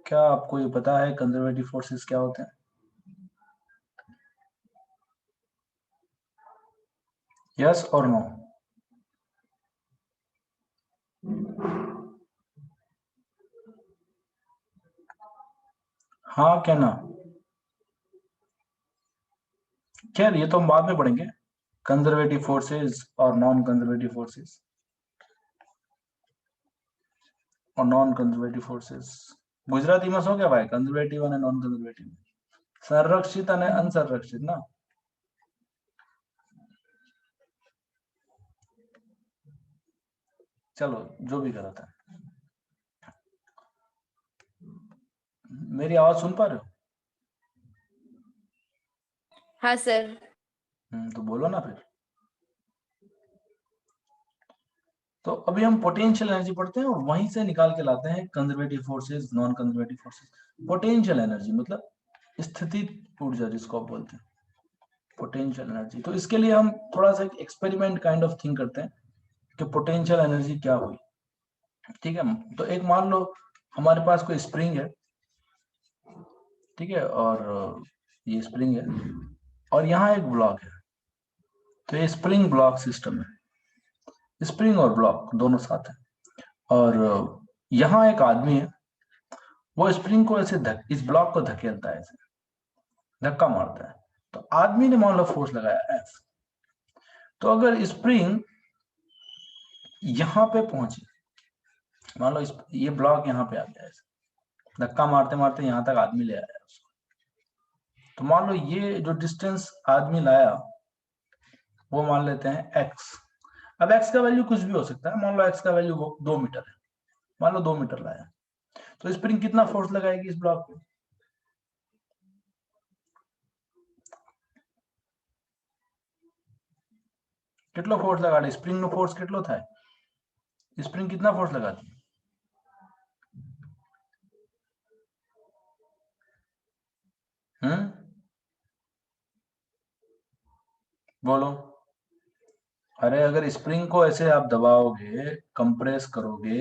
क्या आपको ये पता है कंजर्वेटिव फोर्सेस क्या होते हैं? यस और नो? हाँ क्या ना? खैर ये तो हम बाद में पढ़ेंगे, कंजर्वेटिव फोर्सेस और नॉन कंजर्वेटिव फोर्सेस और नॉन कंजर्वेटिव फोर्सेस गुजराती में शो क्या भाई, कंजर्वेटिव અને नॉन कंजर्वेटिव, संरक्षित અને असंरक्षित ना? चलो जो भी गलत है। मेरी आवाज सुन पा रहे हो? हाँ सर। तो बोलो ना फिर। तो अभी हम पोटेंशियल एनर्जी पढ़ते हैं और वहीं से निकाल के लाते हैं conservative forces non conservative forces. Potential energy मतलब स्थितिज ऊर्जा जिसको आप बोलते हैं, पोटेंशियल एनर्जी। तो इसके लिए हम थोड़ा सा एक्सपेरिमेंट काइंड ऑफ थिंग करते हैं कि पोटेंशियल एनर्जी क्या हुई। ठीक है, तो एक मान लो हमारे पास कोई स्प्रिंग है, ठीक है, और ये स्प्रिंग है और यहाँ एक ब्लॉक है, तो ये स्प्रिंग ब्लॉक सिस्टम है, स्प्रिंग और ब्लॉक दोनों साथ है। और यहाँ एक आदमी है, वो स्प्रिंग को ऐसे इस ब्लॉक को धकेलता है, ऐसे धक्का मारता है। तो आदमी ने मान लो फोर्स लगाया एफ। तो अगर स्प्रिंग यहाँ पे पहुंचे, मान लो ये ब्लॉक यहाँ पे आ गया, ऐसे धक्का मारते मारते यहाँ तक आदमी ले आया उसको, तो मान लो ये जो डिस्टेंस आदमी लाया वो मान लेते हैं एक्स। अब एक्स का वैल्यू कुछ भी हो सकता है, मान लो एक्स का वैल्यू 2 मीटर है, मान लो 2 मीटर लाया, तो स्प्रिंग कितना फोर्स लगाएगी इस ब्लॉक पे? કેટલો फोर्स लगाड़े स्प्रिंग नो फोर्स કેટલો થાય? स्प्रिंग कितना फोर्स लगाती है? बोलो। अरे अगर स्प्रिंग को ऐसे आप दबाओगे, कंप्रेस करोगे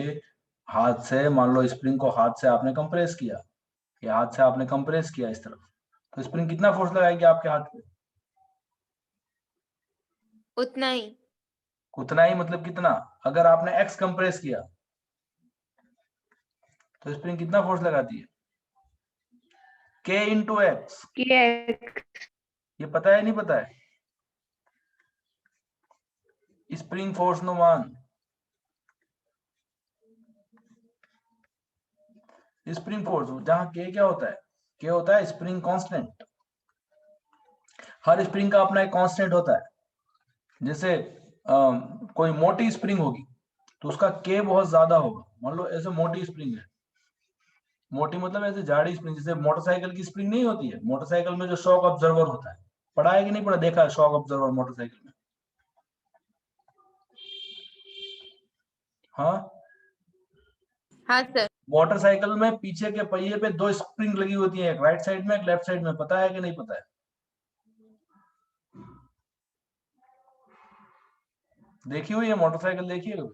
हाथ से, मान लो स्प्रिंग को हाथ से आपने कंप्रेस किया, या हाथ से आपने कंप्रेस किया इस तरफ, तो स्प्रिंग कितना फोर्स लगाएगी आपके हाथ पे? उतना ही। उतना ही मतलब कितना? अगर आपने एक्स कंप्रेस किया तो स्प्रिंग कितना फोर्स लगाती है? के इंटू एक्स। ये पता है नहीं पता है? स्प्रिंग फोर्स नो मान, स्प्रिंग फोर्स जहां के क्या होता है, के होता है स्प्रिंग कांस्टेंट। हर स्प्रिंग का अपना एक कांस्टेंट होता है। जैसे कोई मोटी स्प्रिंग होगी तो उसका के बहुत ज्यादा होगा, मान लो ऐसे मोटी स्प्रिंग है, मोटी मतलब ऐसे जाड़ी स्प्रिंग, जैसे मोटरसाइकिल की स्प्रिंग नहीं होती है, मोटरसाइकिल में जो शॉक ऑब्जर्वर होता है, पढ़ा है कि नहीं पढ़ा, देखा है शॉक ऑब्जर्वर मोटरसाइकिल में? हाँ, हाँ सर। मोटरसाइकिल में पीछे के पहिए पे 2 स्प्रिंग लगी होती है, एक राइट साइड में एक लेफ्ट साइड में, पता है कि नहीं पता है? देखी हुई है मोटरसाइकिल, देखी है कभी?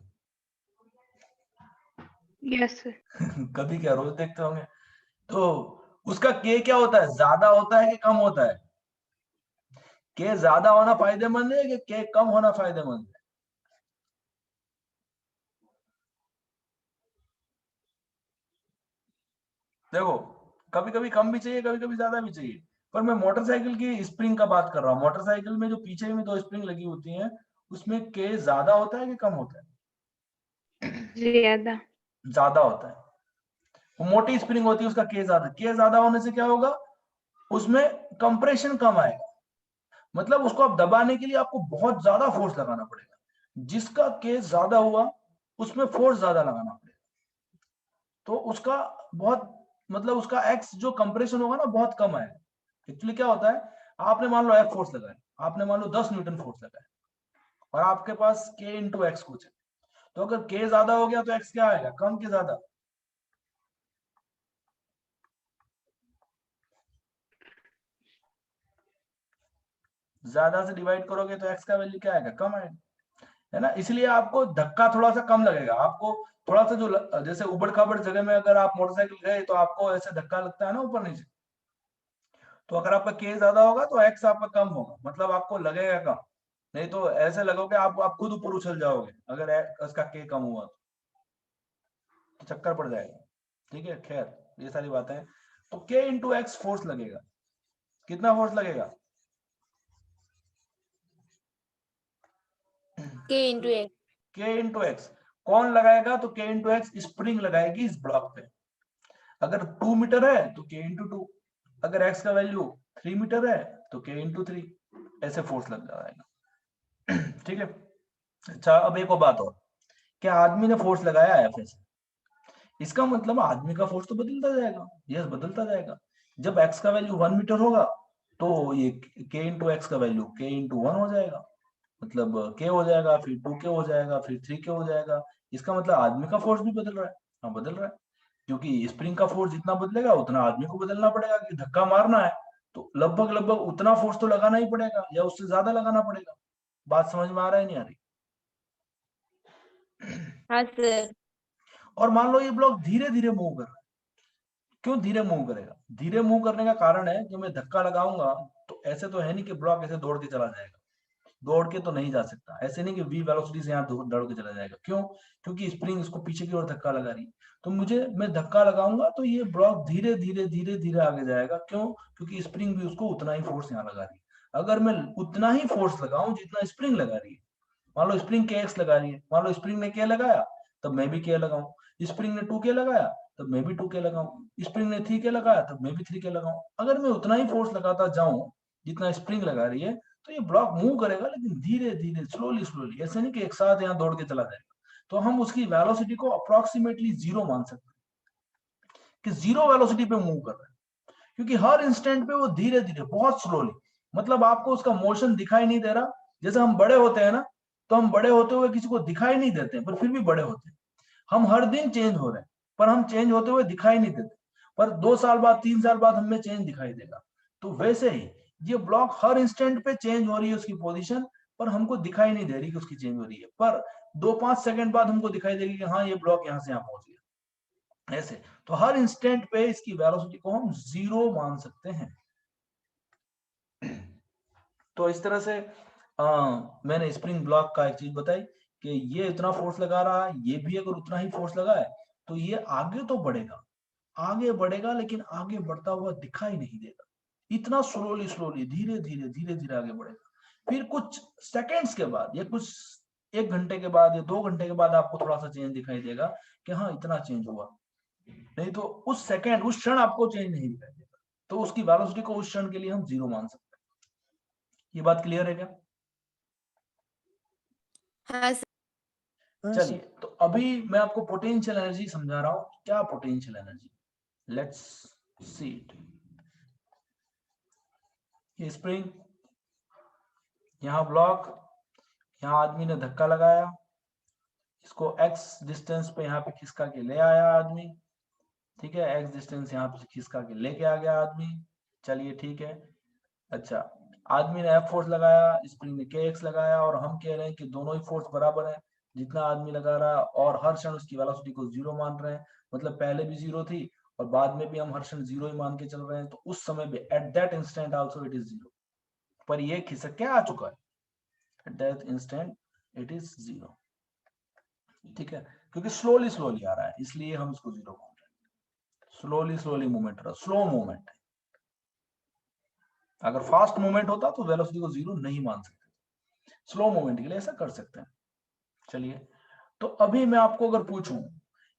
Yes sir. कभी क्या, रोज देखते होंगे। तो उसका के क्या होता है, ज्यादा होता है कि कम होता है? के ज्यादा होना फायदेमंद है कि के कम होना फायदेमंद है? देखो, कभी कभी कम भी चाहिए, कभी कभी ज्यादा भी चाहिए, पर मैं मोटरसाइकिल की स्प्रिंग का बात कर रहा हूँ। मोटरसाइकिल में जो पीछे में 2 स्प्रिंग लगी होती हैं, उसमें के ज्यादा होता है कि कम होता है? ज्यादा। ज्यादा होता है। वो मोटी स्प्रिंग होती है, उसका के ज्यादा होने से क्या होगा, उसमें कंप्रेशन कम आएगा, मतलब उसको आप दबाने के लिए आपको बहुत ज्यादा फोर्स लगाना पड़ेगा। जिसका के ज्यादा हुआ उसमें फोर्स ज्यादा लगाना पड़ेगा, तो उसका बहुत मतलब उसका एक्स जो कंप्रेशन होगा ना बहुत कम आएगा। एक्चुअली क्या होता है, आपने मान लो एफ फोर्स लगाया, आपने मान लो 10 न्यूटन फोर्स लगाया, और आपके पास के इंटू एक्स कुछ है, तो अगर के ज्यादा हो गया तो एक्स क्या आएगा, कम के ज्यादा? ज्यादा से डिवाइड करोगे तो एक्स का वैल्यू क्या आएगा, कम आएगा, है ना? इसलिए आपको धक्का थोड़ा सा कम लगेगा, आपको थोड़ा सा जो जैसे उबड़ खाबड़ जगह में अगर आप मोटरसाइकिल गए तो आपको ऐसे धक्का लगता है ना ऊपर नीचे, तो अगर आपका के ज्यादा होगा तो एक्स आपका कम होगा, मतलब आपको लगेगा कम, नहीं तो ऐसे लगोगे आप खुद ऊपर उछल जाओगे अगर उसका के कम हुआ तो चक्कर पड़ जाएगा। ठीक है, खैर ये सारी बातें हैं। तो के इंटू एक्स फोर्स लगेगा, कितना फोर्स लगेगा? के इंटू एक्स। के इंटू एक्स कौन लगाएगा? तो के इंटू एक्स स्प्रिंग लगाएगी इस ब्लॉक पे। अगर 2 मीटर है तो के इंटू 2, अगर एक्स का वैल्यू 3 मीटर है तो के इंटू 3, ऐसे फोर्स लग जाएगा। ठीक है। अच्छा, अब एक और बात और, क्या आदमी ने फोर्स लगाया है फिर से, इसका मतलब आदमी का फोर्स तो बदलता जाएगा, यस बदलता जाएगा। जब एक्स का वैल्यू 1 मीटर होगा तो ये के इंटू एक्स का वैल्यू के इंटू 1 हो जाएगा, मतलब के हो जाएगा, फिर 2 के हो जाएगा, फिर 3 के हो जाएगा। इसका मतलब आदमी का फोर्स भी बदल रहा है। हाँ बदल रहा है, क्योंकि स्प्रिंग का फोर्स जितना बदलेगा उतना आदमी को बदलना पड़ेगा, कि धक्का मारना है तो लगभग लगभग उतना फोर्स तो लगाना ही पड़ेगा या उससे ज्यादा लगाना पड़ेगा। बात समझ में आ रहा है नहीं आ रही? हाँ सर। और मान लो ये ब्लॉक धीरे धीरे मूव कर रहा है, क्यों धीरे मूव करेगा? धीरे मूव करने का कारण है कि मैं धक्का लगाऊंगा तो ऐसे तो है नहीं कि ब्लॉक ऐसे दौड़ के चला जाएगा, दौड़ के तो नहीं जा सकता, ऐसे नहीं कि वी वेलोसिटी से यहाँ दौड़ के चला जाएगा। क्यों? क्योंकि स्प्रिंग इसको पीछे की ओर धक्का लगा रही है, तो मैं धक्का लगाऊंगा तो ये ब्लॉक धीरे धीरे धीरे धीरे आगे जाएगा। क्यों? क्योंकि स्प्रिंग भी उसको उतना ही फोर्स यहाँ लगा रही है। अगर मैं उतना ही फोर्स लगाऊं जितना स्प्रिंग लगा रही है, मान लो स्प्रिंग के एक्स लगा रही है, मान लो स्प्रिंग ने के लगाया तब मैं भी के लगाऊं, स्प्रिंग ने 2 के लगाया तब मैं भी 2 के लगाऊं, स्प्रिंग ने 3 के लगाया तब मैं भी 3 के लगाऊं। अगर मैं उतना ही फोर्स लगाता जाऊं जितना स्प्रिंग लगा रही है तो ये ब्लॉक मूव करेगा, लेकिन धीरे धीरे स्लोली स्लोली, ऐसे नहीं कि एक साथ यहाँ दौड़ के चला जाएगा। तो हम उसकी वेलोसिटी को अप्रोक्सीमेटली 0 मान सकते हैं कि 0 वेलोसिटी पे मूव कर रहा है, क्योंकि हर इंस्टेंट पे वो धीरे धीरे बहुत स्लोली, मतलब आपको उसका मोशन दिखाई नहीं दे रहा। जैसे हम बड़े होते हैं ना, तो हम बड़े होते हुए किसी को दिखाई नहीं देते हैं, पर फिर भी बड़े होते हैं। हम हर दिन चेंज हो रहे हैं पर हम चेंज होते हुए दिखाई नहीं देते, पर 2 साल बाद 3 साल बाद हमें चेंज दिखाई देगा। तो वैसे ही ये ब्लॉक हर इंस्टेंट पे चेंज हो रही है उसकी पोजीशन, पर हमको दिखाई नहीं दे रही कि उसकी चेंज हो रही है, पर 2-5 सेकंड बाद हमको दिखाई देगी कि हाँ ये ब्लॉक यहाँ से यहाँ पहुंच गया, ऐसे। तो हर इंस्टेंट पे इसकी वेलोसिटी को हम 0 मान सकते हैं। तो इस तरह से मैंने स्प्रिंग ब्लॉक का एक चीज बताई कि ये इतना फोर्स लगा रहा है, ये भी अगर उतना ही फोर्स लगा है तो ये आगे तो बढ़ेगा, आगे बढ़ेगा, लेकिन आगे बढ़ता हुआ दिखाई नहीं देगा, इतना स्लोली स्लोली धीरे धीरे धीरे धीरे आगे बढ़ेगा। फिर कुछ सेकेंड्स के बाद या कुछ 1 घंटे के बाद या 2 घंटे के बाद आपको थोड़ा सा चेंज दिखाई देगा कि हाँ इतना चेंज हुआ, नहीं तो उस सेकेंड उस क्षण आपको चेंज नहीं दिखाई देगा। तो उसकी वेलोसिटी को उस क्षण के लिए हम 0 मान सकते हैं। ये बात क्लियर है क्या? हाँ सर। चलिए, तो अभी मैं आपको पोटेंशियल एनर्जी समझा रहा हूं। क्या potential energy? Let's see it. ये स्प्रिंग, यहाँ ब्लॉक, यहाँ आदमी ने धक्का लगाया, इसको एक्स डिस्टेंस पे यहाँ पे खिसका के ले आया आदमी, ठीक है, एक्स डिस्टेंस यहाँ पे खिसका के लेके आ गया आदमी। चलिए ठीक है। अच्छा, आदमी ने एफ फोर्स लगाया, स्प्रिंग ने के एक्स लगाया, और हम कह रहे हैं कि दोनों ही फोर्स बराबर है जितना आदमी लगा रहा है, और हर क्षण उसकी वेलोसिटी को 0 मान रहे हैं, मतलब पहले भी 0 थी और बाद में भी हम हर क्षण 0 ही मान के चल रहे हैं, तो उस समय भी at that instant also it is 0, पर ये खिसक के आ चुका है, at that instant it is 0। ठीक है, क्योंकि स्लोली स्लोली आ रहा है इसलिए हम इसको 0 मान रहे हैं। स्लोली स्लोली मूवमेंट रहा, स्लो मूवमेंट है। अगर फास्ट मूवमेंट होता तो वेलोसिटी को 0 नहीं मान सकते, स्लो मूवमेंट के लिए ऐसा कर सकते हैं। चलिए, तो अभी मैं आपको अगर पूछूं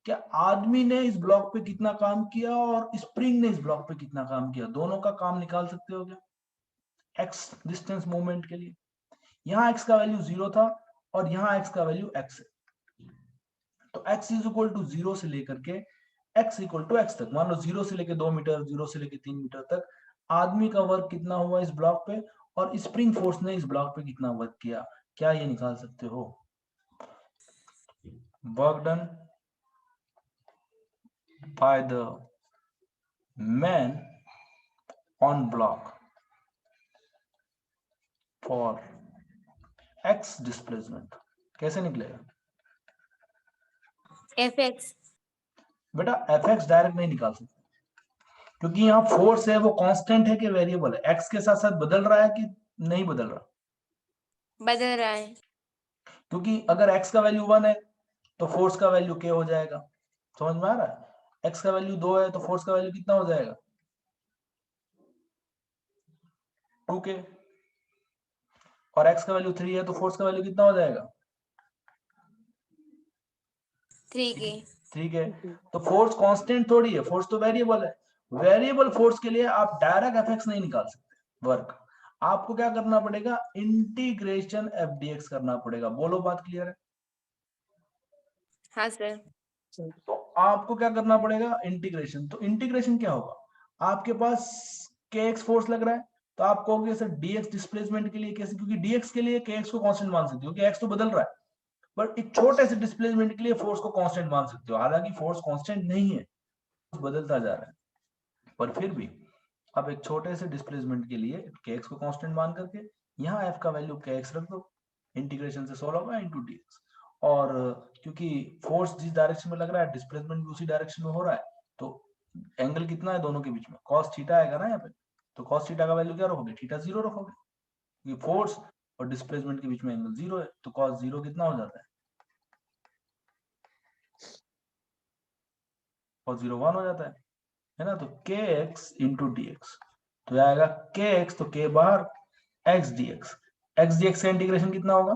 क्या आदमी ने इस ब्लॉक पे कितना काम किया और स्प्रिंग ने इस ब्लॉक पे कितना काम किया, दोनों का काम निकाल सकते हो क्या एक्स डिस्टेंस मूवमेंट के लिए? यहाँ एक्स का वैल्यू 0 था और यहाँ एक्स का वैल्यू एक्स है, तो x इज इक्वल टू 0 से लेकर के x इक्वल टू x तक, मान लो 0 से लेके 2 मीटर, 0 से लेके 3 मीटर तक आदमी का वर्क कितना हुआ इस ब्लॉक पे, और स्प्रिंग फोर्स ने इस ब्लॉक पे कितना वर्क किया, क्या ये निकाल सकते हो? Work done by the man on block for x displacement, कैसे निकलेगा? FX. बेटा fx डायरेक्ट नहीं निकाल सकते क्योंकि यहाँ फोर्स है वो कांस्टेंट है कि वेरिएबल है, x के साथ साथ बदल रहा है कि नहीं बदल रहा, बदल रहा है। क्योंकि अगर x का वैल्यू 1 है तो फोर्स का वैल्यू k हो जाएगा। समझ में आ रहा है? x का वैल्यू 2 है तो फोर्स का वैल्यू कितना हो जाएगा? 2k। और x का वैल्यू 3 है तो फोर्स का वैल्यू कितना हो जाएगा? 3K. 3k। तो फोर्स कांस्टेंट थोड़ी है, फोर्स तो वेरिएबल है। वेरिएबल फोर्स के लिए आप डायरेक्ट एफएक्स नहीं निकाल सकते वर्क, आपको क्या करना पड़ेगा? इंटीग्रेशन एफ डी एक्स करना पड़ेगा। बोलो बात क्लियर है? हाँ सर। तो आपको क्या करना पड़ेगा? इंटीग्रेशन। तो इंटीग्रेशन क्या होगा? आपके पास के एक्स फोर्स लग रहा है तो आप कहोगे सर डीएक्स डिस्प्लेसमेंट के लिए कैसे? क्योंकि डीएक्स के लिए के एक्स को कांस्टेंट मान सकते हो क्योंकि एक्स तो बदल रहा है, बट एक छोटे से डिस्प्लेसमेंट के लिए फोर्स को कांस्टेंट मान सकते हो। हालांकि फोर्स कांस्टेंट नहीं है, बदलता जा रहा है, पर फिर भी अब एक छोटे से डिस्प्लेसमेंट के लिए kx को कांस्टेंट मान करके यहाँ f का वैल्यू kx रख दो, इंटीग्रेशन से सॉल्व होगा इनटू dx। और क्योंकि फोर्स जिस डायरेक्शन में लग रहा है डिस्प्लेसमेंट भी उसी डायरेक्शन में हो रहा है, तो एंगल कितना है दोनों के बीच में? cos थीटा आएगा ना यहाँ पे, तो cos थीटा का वैल्यू क्या रखोगे? थीटा 0 रखोगे, क्योंकि फोर्स और डिस्प्लेसमेंट के बीच में एंगल 0 है, तो cos 0 कितना हो जाता है? cos 0 1 हो जाता है ना? तो kx इंटू dx, तो आएगा kx, तो k बाहर, x dx। x dx का इंटीग्रेशन कितना होगा?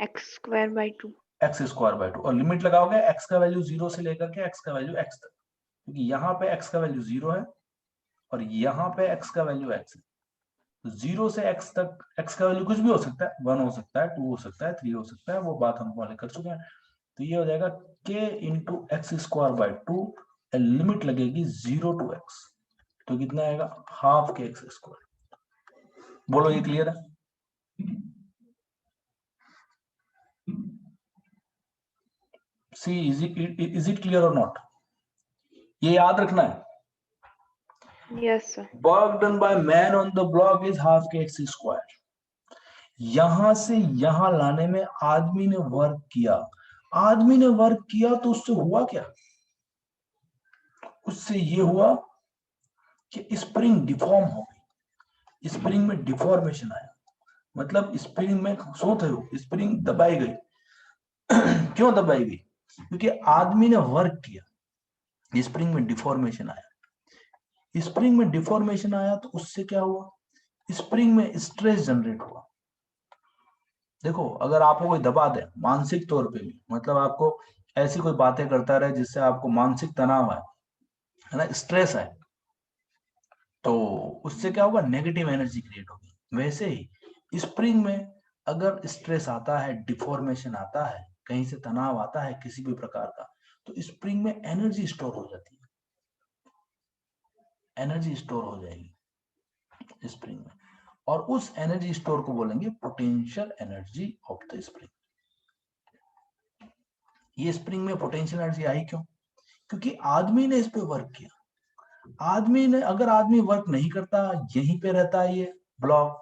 x square by 2। x square by 2, और लिमिट लगाओगे x का वैल्यू 0 से लेकर के x का वैल्यू x तक, क्योंकि यहाँ पे x का वैल्यू 0 है और यहाँ पे x का वैल्यू x है। तो 0 से x तक x का वैल्यू कुछ भी हो सकता है, 1 हो सकता है, 2 हो सकता है, 3 हो सकता है, वो बात हम पहले कर चुके हैं। तो ये हो जाएगा k into x square by 2, limit लगेगी 0 टू x, तो कितना आएगा? हाफ के एक्स स्क्वायर। बोलो ये क्लियर है? सी इज इट क्लियर और नॉट? ये याद रखना है, yes sir. Work done by man on the block is half के एक्स स्क्वायर। यहां से यहां लाने में आदमी ने वर्क किया, आदमी ने वर्क किया तो उससे हुआ क्या? उससे ये हुआ कि स्प्रिंग डिफॉर्म हो गई, स्प्रिंग में डिफॉर्मेशन आया, मतलब स्प्रिंग में सोते हो स्प्रिंग दबाई गई। क्यों दबाई गई? क्योंकि आदमी ने वर्क किया, स्प्रिंग में डिफॉर्मेशन आया। स्प्रिंग में डिफॉर्मेशन आया तो उससे क्या हुआ? स्प्रिंग में स्ट्रेस जनरेट हुआ। देखो अगर आपको कोई दबा दे मानसिक तौर पे भी, मतलब आपको ऐसी कोई बातें करता रहे जिससे आपको मानसिक तनाव है ना, स्ट्रेस है, तो उससे क्या होगा? नेगेटिव एनर्जी क्रिएट होगी। वैसे ही स्प्रिंग में अगर स्ट्रेस आता है, डिफॉर्मेशन आता है, कहीं से तनाव आता है किसी भी प्रकार का, तो स्प्रिंग में एनर्जी स्टोर हो जाती है, एनर्जी स्टोर हो जाएगी स्प्रिंग में, और उस एनर्जी स्टोर को बोलेंगे potential energy of the spring. ये स्प्रिंग में पोटेंशियल एनर्जी आई क्यों? क्योंकि आदमी ने इस पे वर्क किया। आदमी ने, अगर आदमी वर्क नहीं करता, यहीं पे रहता है ये ब्लॉक,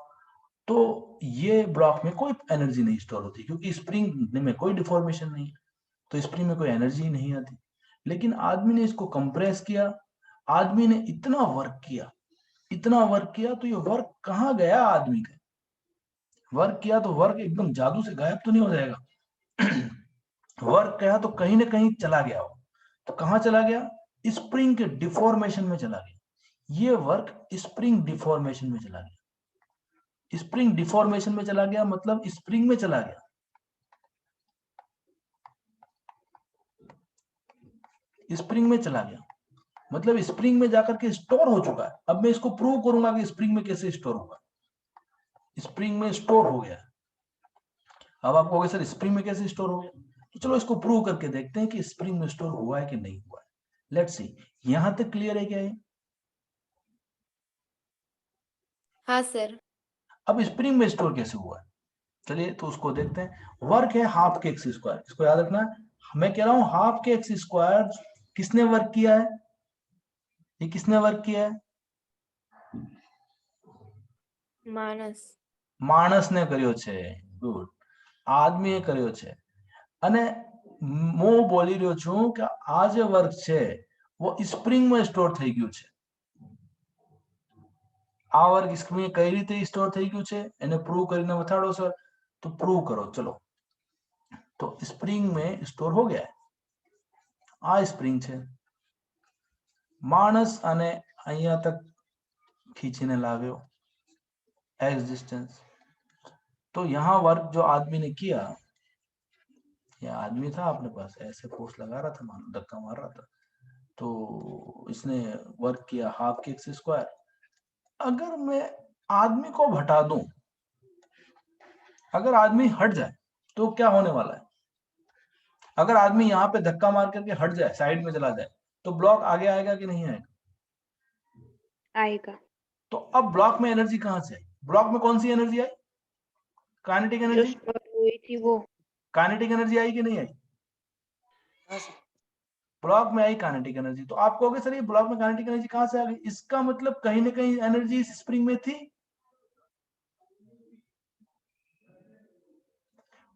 तो ये ब्लॉक में कोई एनर्जी नहीं स्टोर होती, क्योंकि स्प्रिंग में कोई डिफॉर्मेशन नहीं है, तो स्प्रिंग में कोई एनर्जी नहीं आती। लेकिन आदमी ने इसको कंप्रेस किया, आदमी ने इतना वर्क किया, इतना वर्क किया, तो ये वर्क कहाँ गया? आदमी का वर्क किया तो वर्क एकदम जादू से गायब तो नहीं हो जाएगा। वर्क किया तो कहीं ना कहीं चला गया हो, तो कहाँ चला गया? स्प्रिंग के डिफॉर्मेशन में चला गया। ये वर्क स्प्रिंग डिफॉर्मेशन में चला गया। स्प्रिंग डिफॉर्मेशन में चला गया मतलब स्प्रिंग में चला गया, स्प्रिंग में चला गया मतलब स्प्रिंग में जाकर के स्टोर हो चुका है। अब मैं इसको प्रूव करूंगा कि स्प्रिंग में कैसे स्टोर होगा। स्प्रिंग में स्टोर हो गया। अब आप कहोगे सर स्प्रिंग में कैसे स्टोर हो गया? तो चलो इसको प्रूव करके देखते हैं कि स्प्रिंग में स्टोर हुआ है कि नहीं हुआ है। लेट्स सी, यहां तक क्लियर है क्या ये? हाँ सर। अब स्प्रिंग में स्टोर कैसे हुआ है, चलिए तो उसको देखते हैं। वर्क है हाफ के एक्स स्क्वायर, इसको याद रखना। मैं कह रहा हूं हाफ के एक्स स्क्वायर किसने वर्क किया है? ये किसने वर्क किया है? मानस। मानस ने करियो छे। गुड। આદમીએ કર્યો છે અને હું બોલી રહ્યો છું કે આ જે વર્ક છે वो સ્પ્રિંગ માં સ્ટોર થઈ ગયું છે. આ વર્ક સ્પ્રિંગ કઈ રીતે સ્ટોર થઈ ગયું છે એને પ્રૂવ કરીને બતાડો સર. तो प्रूव करो चलो. तो स्प्रिंग में स्टोर हो गया है. आ स्प्रिंग છે માણસ અને અહીંયા તક खींचने लाव्यो एक्स डिस्टेंस. तो यहाँ वर्क जो आदमी ने किया, या आदमी था अपने पास ऐसे फोर्स लगा रहा था, मान धक्का मार रहा था, तो इसने वर्क किया हाफ के एक्स स्क्वायर. अगर मैं आदमी को हटा दूं, अगर आदमी हट जाए तो क्या होने वाला है? अगर आदमी यहाँ पे धक्का मार करके हट जाए, साइड में चला जाए, तो ब्लॉक आगे आएगा कि नहीं आएगा? आएगा. तो अब ब्लॉक में एनर्जी कहां से आई? ब्लॉक में कौन सी एनर्जी आई? काइनेटिक जो एनर्जी. स्टोर हुई थी वो. काइनेटिक एनर्जी आई कि नहीं आई? ब्लॉक में आई काइनेटिक एनर्जी. तो आप कहोगे सर ये ब्लॉक में काइनेटिक एनर्जी कहां से आ गई? इसका मतलब कहीं ना कहीं एनर्जी इस स्प्रिंग में थी.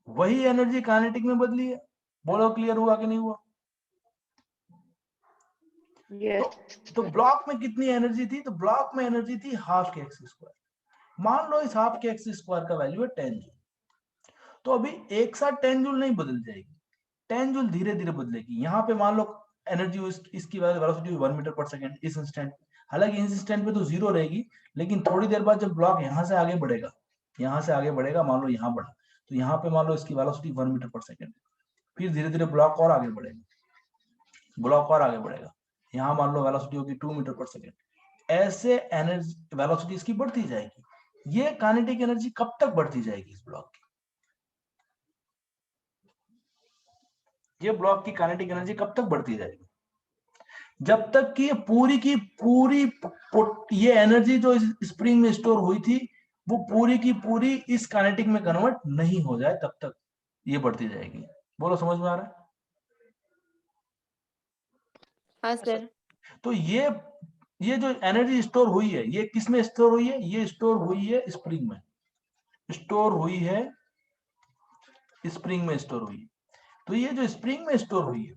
वही एनर्जी काइनेटिक में बदली है. बोलो क्लियर हुआ कि नहीं हुआ? यस. तो ब्लॉक में कितनी एनर्जी थी? तो ब्लॉक में एनर्जी थी हाफ के एक्स स्क्वायर. मान लो इस हाफ के एक्स स्क्वायर का वैल्यू है 10 जूल. तो अभी एक साथ 10 जूल नहीं बदल जाएगी, 10 जूल धीरे धीरे बदलेगी. यहाँ पे मान लो एनर्जी इसकी वेलोसिटी 1 मीटर पर सेकंड इस इंस्टेंट. हालांकि इस इंस्टेंट पे तो जीरो रहेगी, लेकिन थोड़ी देर बाद जब ब्लॉक यहाँ से आगे बढ़ेगा, यहाँ से आगे बढ़ेगा, मान लो यहाँ बढ़ा, तो यहाँ पे मान लो इसकी वेलोसिटी 1 मीटर पर सेकंड. फिर धीरे धीरे ब्लॉक और आगे बढ़ेगा, ब्लॉक और आगे बढ़ेगा, यहाँ मान लो वेलोसिटी होगी 2 मीटर पर सेकंड. ऐसे एनर्जी वेलोसिटी इसकी बढ़ती जाएगी. ये काइनेटिक एनर्जी कब तक बढ़ती जाएगी इस ब्लॉक की? ये ब्लॉक की काइनेटिक एनर्जी कब तक बढ़ती जाएगी? जब तक कि ये पूरी की पूरी ये एनर्जी जो इस स्प्रिंग में स्टोर हुई थी वो पूरी की पूरी इस काइनेटिक में कन्वर्ट नहीं हो जाए, तब तक ये बढ़ती जाएगी. बोलो समझ में आ रहा है? हाँ सर. तो ये जो एनर्जी स्टोर हुई है ये किस में स्टोर हुई है? ये स्टोर हुई है स्प्रिंग में, स्टोर हुई है स्प्रिंग में स्टोर हुई है. तो ये जो स्प्रिंग में स्टोर हुई है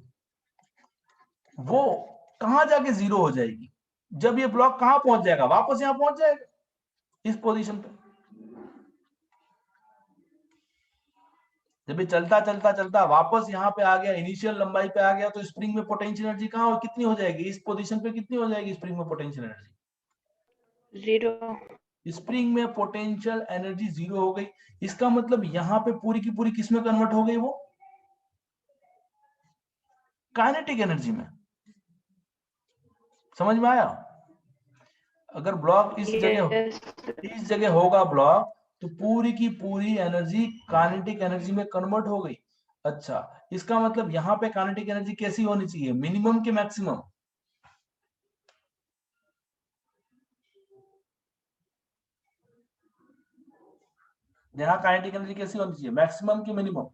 वो कहां जाके जीरो हो जाएगी? जब ये ब्लॉक कहां पहुंच जाएगा? वापस यहां पहुंच जाएगा इस पोजीशन पे. जब ये चलता चलता चलता वापस यहाँ पे आ गया, इनिशियल लंबाई पे आ गया, तो स्प्रिंग में पोटेंशियल एनर्जी कहां और कितनी हो जाएगी? इस पोजीशन पे कितनी हो जाएगी स्प्रिंग में पोटेंशियल एनर्जी? 0. स्प्रिंग में पोटेंशियल एनर्जी 0 हो गई. इसका मतलब यहाँ पे पूरी की पूरी किसमें कन्वर्ट हो गई? वो काइनेटिक एनर्जी में. समझ में आया? अगर ब्लॉक इस जगह होगा ब्लॉक, तो पूरी की पूरी एनर्जी काइनेटिक एनर्जी में कन्वर्ट हो गई. अच्छा, इसका मतलब यहाँ पे काइनेटिक एनर्जी कैसी होनी चाहिए? मिनिमम के मैक्सिमम? यहाँ काइनेटिक एनर्जी कैसी होनी चाहिए? मैक्सिमम की मिनिमम?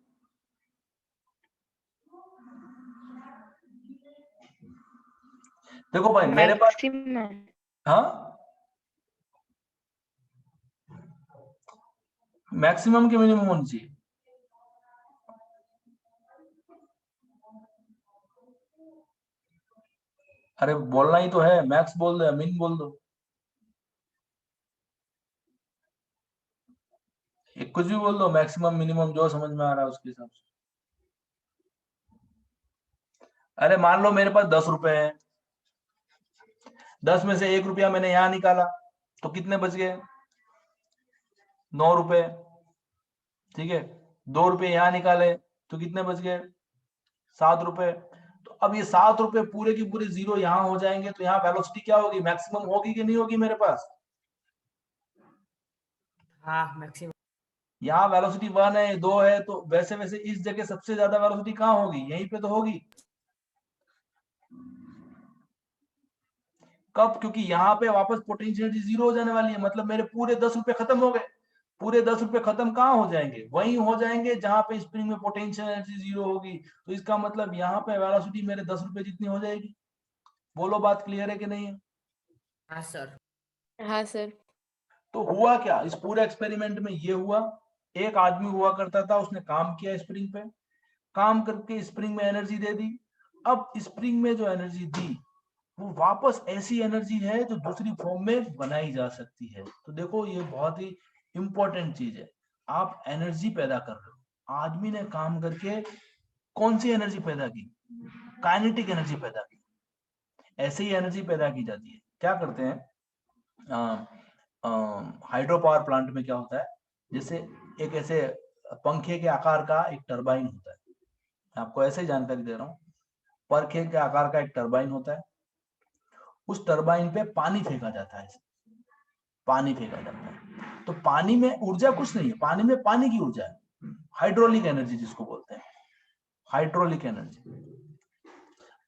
देखो भाई मेरे पास, हाँ मैक्सिमम की मिनिमम होनी चाहिए. अरे बोलना ही तो है, मैक्स बोल दो या मिन बोल दो, कुछ भी बोल दो, मैक्सिमम मिनिमम जो समझ में आ रहा है उसके हिसाब से. अरे मान लो मेरे पास 10 रुपए है, 10 में से 1 रुपया मैंने यहां निकाला, तो कितने बच गए? 9 रुपए. ठीक है, 2 रुपए यहां निकाले तो कितने बच गए? 7 रुपए. तो अब ये 7 रुपए पूरे की पूरे जीरो यहां हो जाएंगे, तो यहाँ वेलोसिटी क्या होगी? मैक्सिमम होगी कि नहीं होगी मेरे पास? हाँ मैक्सिमम. यहाँ वेलोसिटी 1 है, 2 है, तो वैसे वैसे इस जगह सबसे ज्यादा वेलोसिटी कहाँ होगी? यहीं पे तो होगी. कब? क्योंकि यहाँ पे वापस पोटेंशियल एनर्जी जीरो हो जाने वाली है. मतलब मेरे पूरे 10 रुपए खत्म हो गए. पूरे 10 रुपए खत्म कहाँ हो जाएंगे? वहीं हो जाएंगे जहां पे स्प्रिंग में पोटेंशियल एनर्जी जीरो होगी. तो इसका मतलब यहाँ पे वेलोसिटी मेरे 10 रुपए जितनी हो जाएगी. बोलो बात क्लियर है कि नहीं है? हाँ सर. हाँ सर. तो हुआ क्या इस पूरे एक्सपेरिमेंट में? ये हुआ एक आदमी हुआ करता था, उसने काम किया स्प्रिंग पे, काम करके स्प्रिंग में एनर्जी दे दी। अब स्प्रिंग में जो एनर्जी दी वो वापस ऐसी एनर्जी है जो दूसरी फॉर्म में बनाई जा सकती है। तो देखो ये बहुत ही इंपॉर्टेंट चीज है। आप एनर्जी पैदा कर रहे हो, आदमी ने काम करके कौन सी एनर्जी पैदा की, काइनेटिक एनर्जी पैदा की। ऐसे ही एनर्जी पैदा की जाती है। क्या करते हैं, हाइड्रो पावर प्लांट में क्या होता है, जैसे एक ऐसे पंखे के आकार का एक टरबाइन होता है, आपको ऐसे ही जानकारी दे रहा हूँ। पंखे के आकार का एक टरबाइन होता है, उस टरबाइन पे पानी फेंका जाता है, पानी फेंका जाता है। तो पानी में ऊर्जा कुछ नहीं है, पानी में पानी की ऊर्जा है, हाइड्रोलिक एनर्जी जिसको बोलते हैं, हाइड्रोलिक एनर्जी।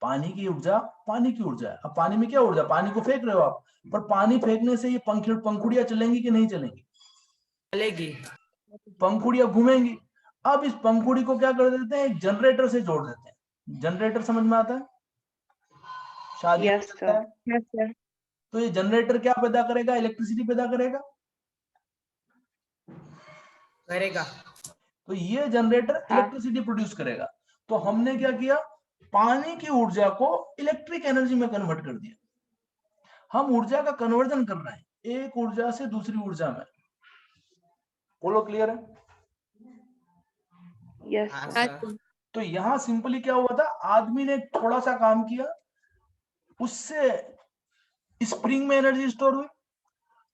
पानी की ऊर्जा, पानी की ऊर्जा है। अब पानी में क्या ऊर्जा, पानी को फेंक रहे हो आप, पर पानी फेंकने से ये पंखुड़ियां चलेंगी कि नहीं चलेंगी, चलेगी, पंखुड़ियां घूमेंगी। अब इस पंखुड़ी को क्या कर देते हैं, एक जनरेटर से जोड़ देते हैं। जनरेटर समझ में आता है, शादी Yes, sir. है। Yes, sir. तो ये जनरेटर क्या पैदा करेगा, इलेक्ट्रिसिटी पैदा करेगा। करेगा। तो ये जनरेटर हाँ। इलेक्ट्रिसिटी प्रोड्यूस करेगा। तो हमने क्या किया, पानी की ऊर्जा को इलेक्ट्रिक एनर्जी में कन्वर्ट कर दिया। हम ऊर्जा का कन्वर्जन कर रहे हैं एक ऊर्जा से दूसरी ऊर्जा में। बोलो क्लियर है। Yes, हाँ sir. सर। तो यहां सिंपली क्या हुआ था, आदमी ने थोड़ा सा काम किया, उससे स्प्रिंग में एनर्जी स्टोर हुई।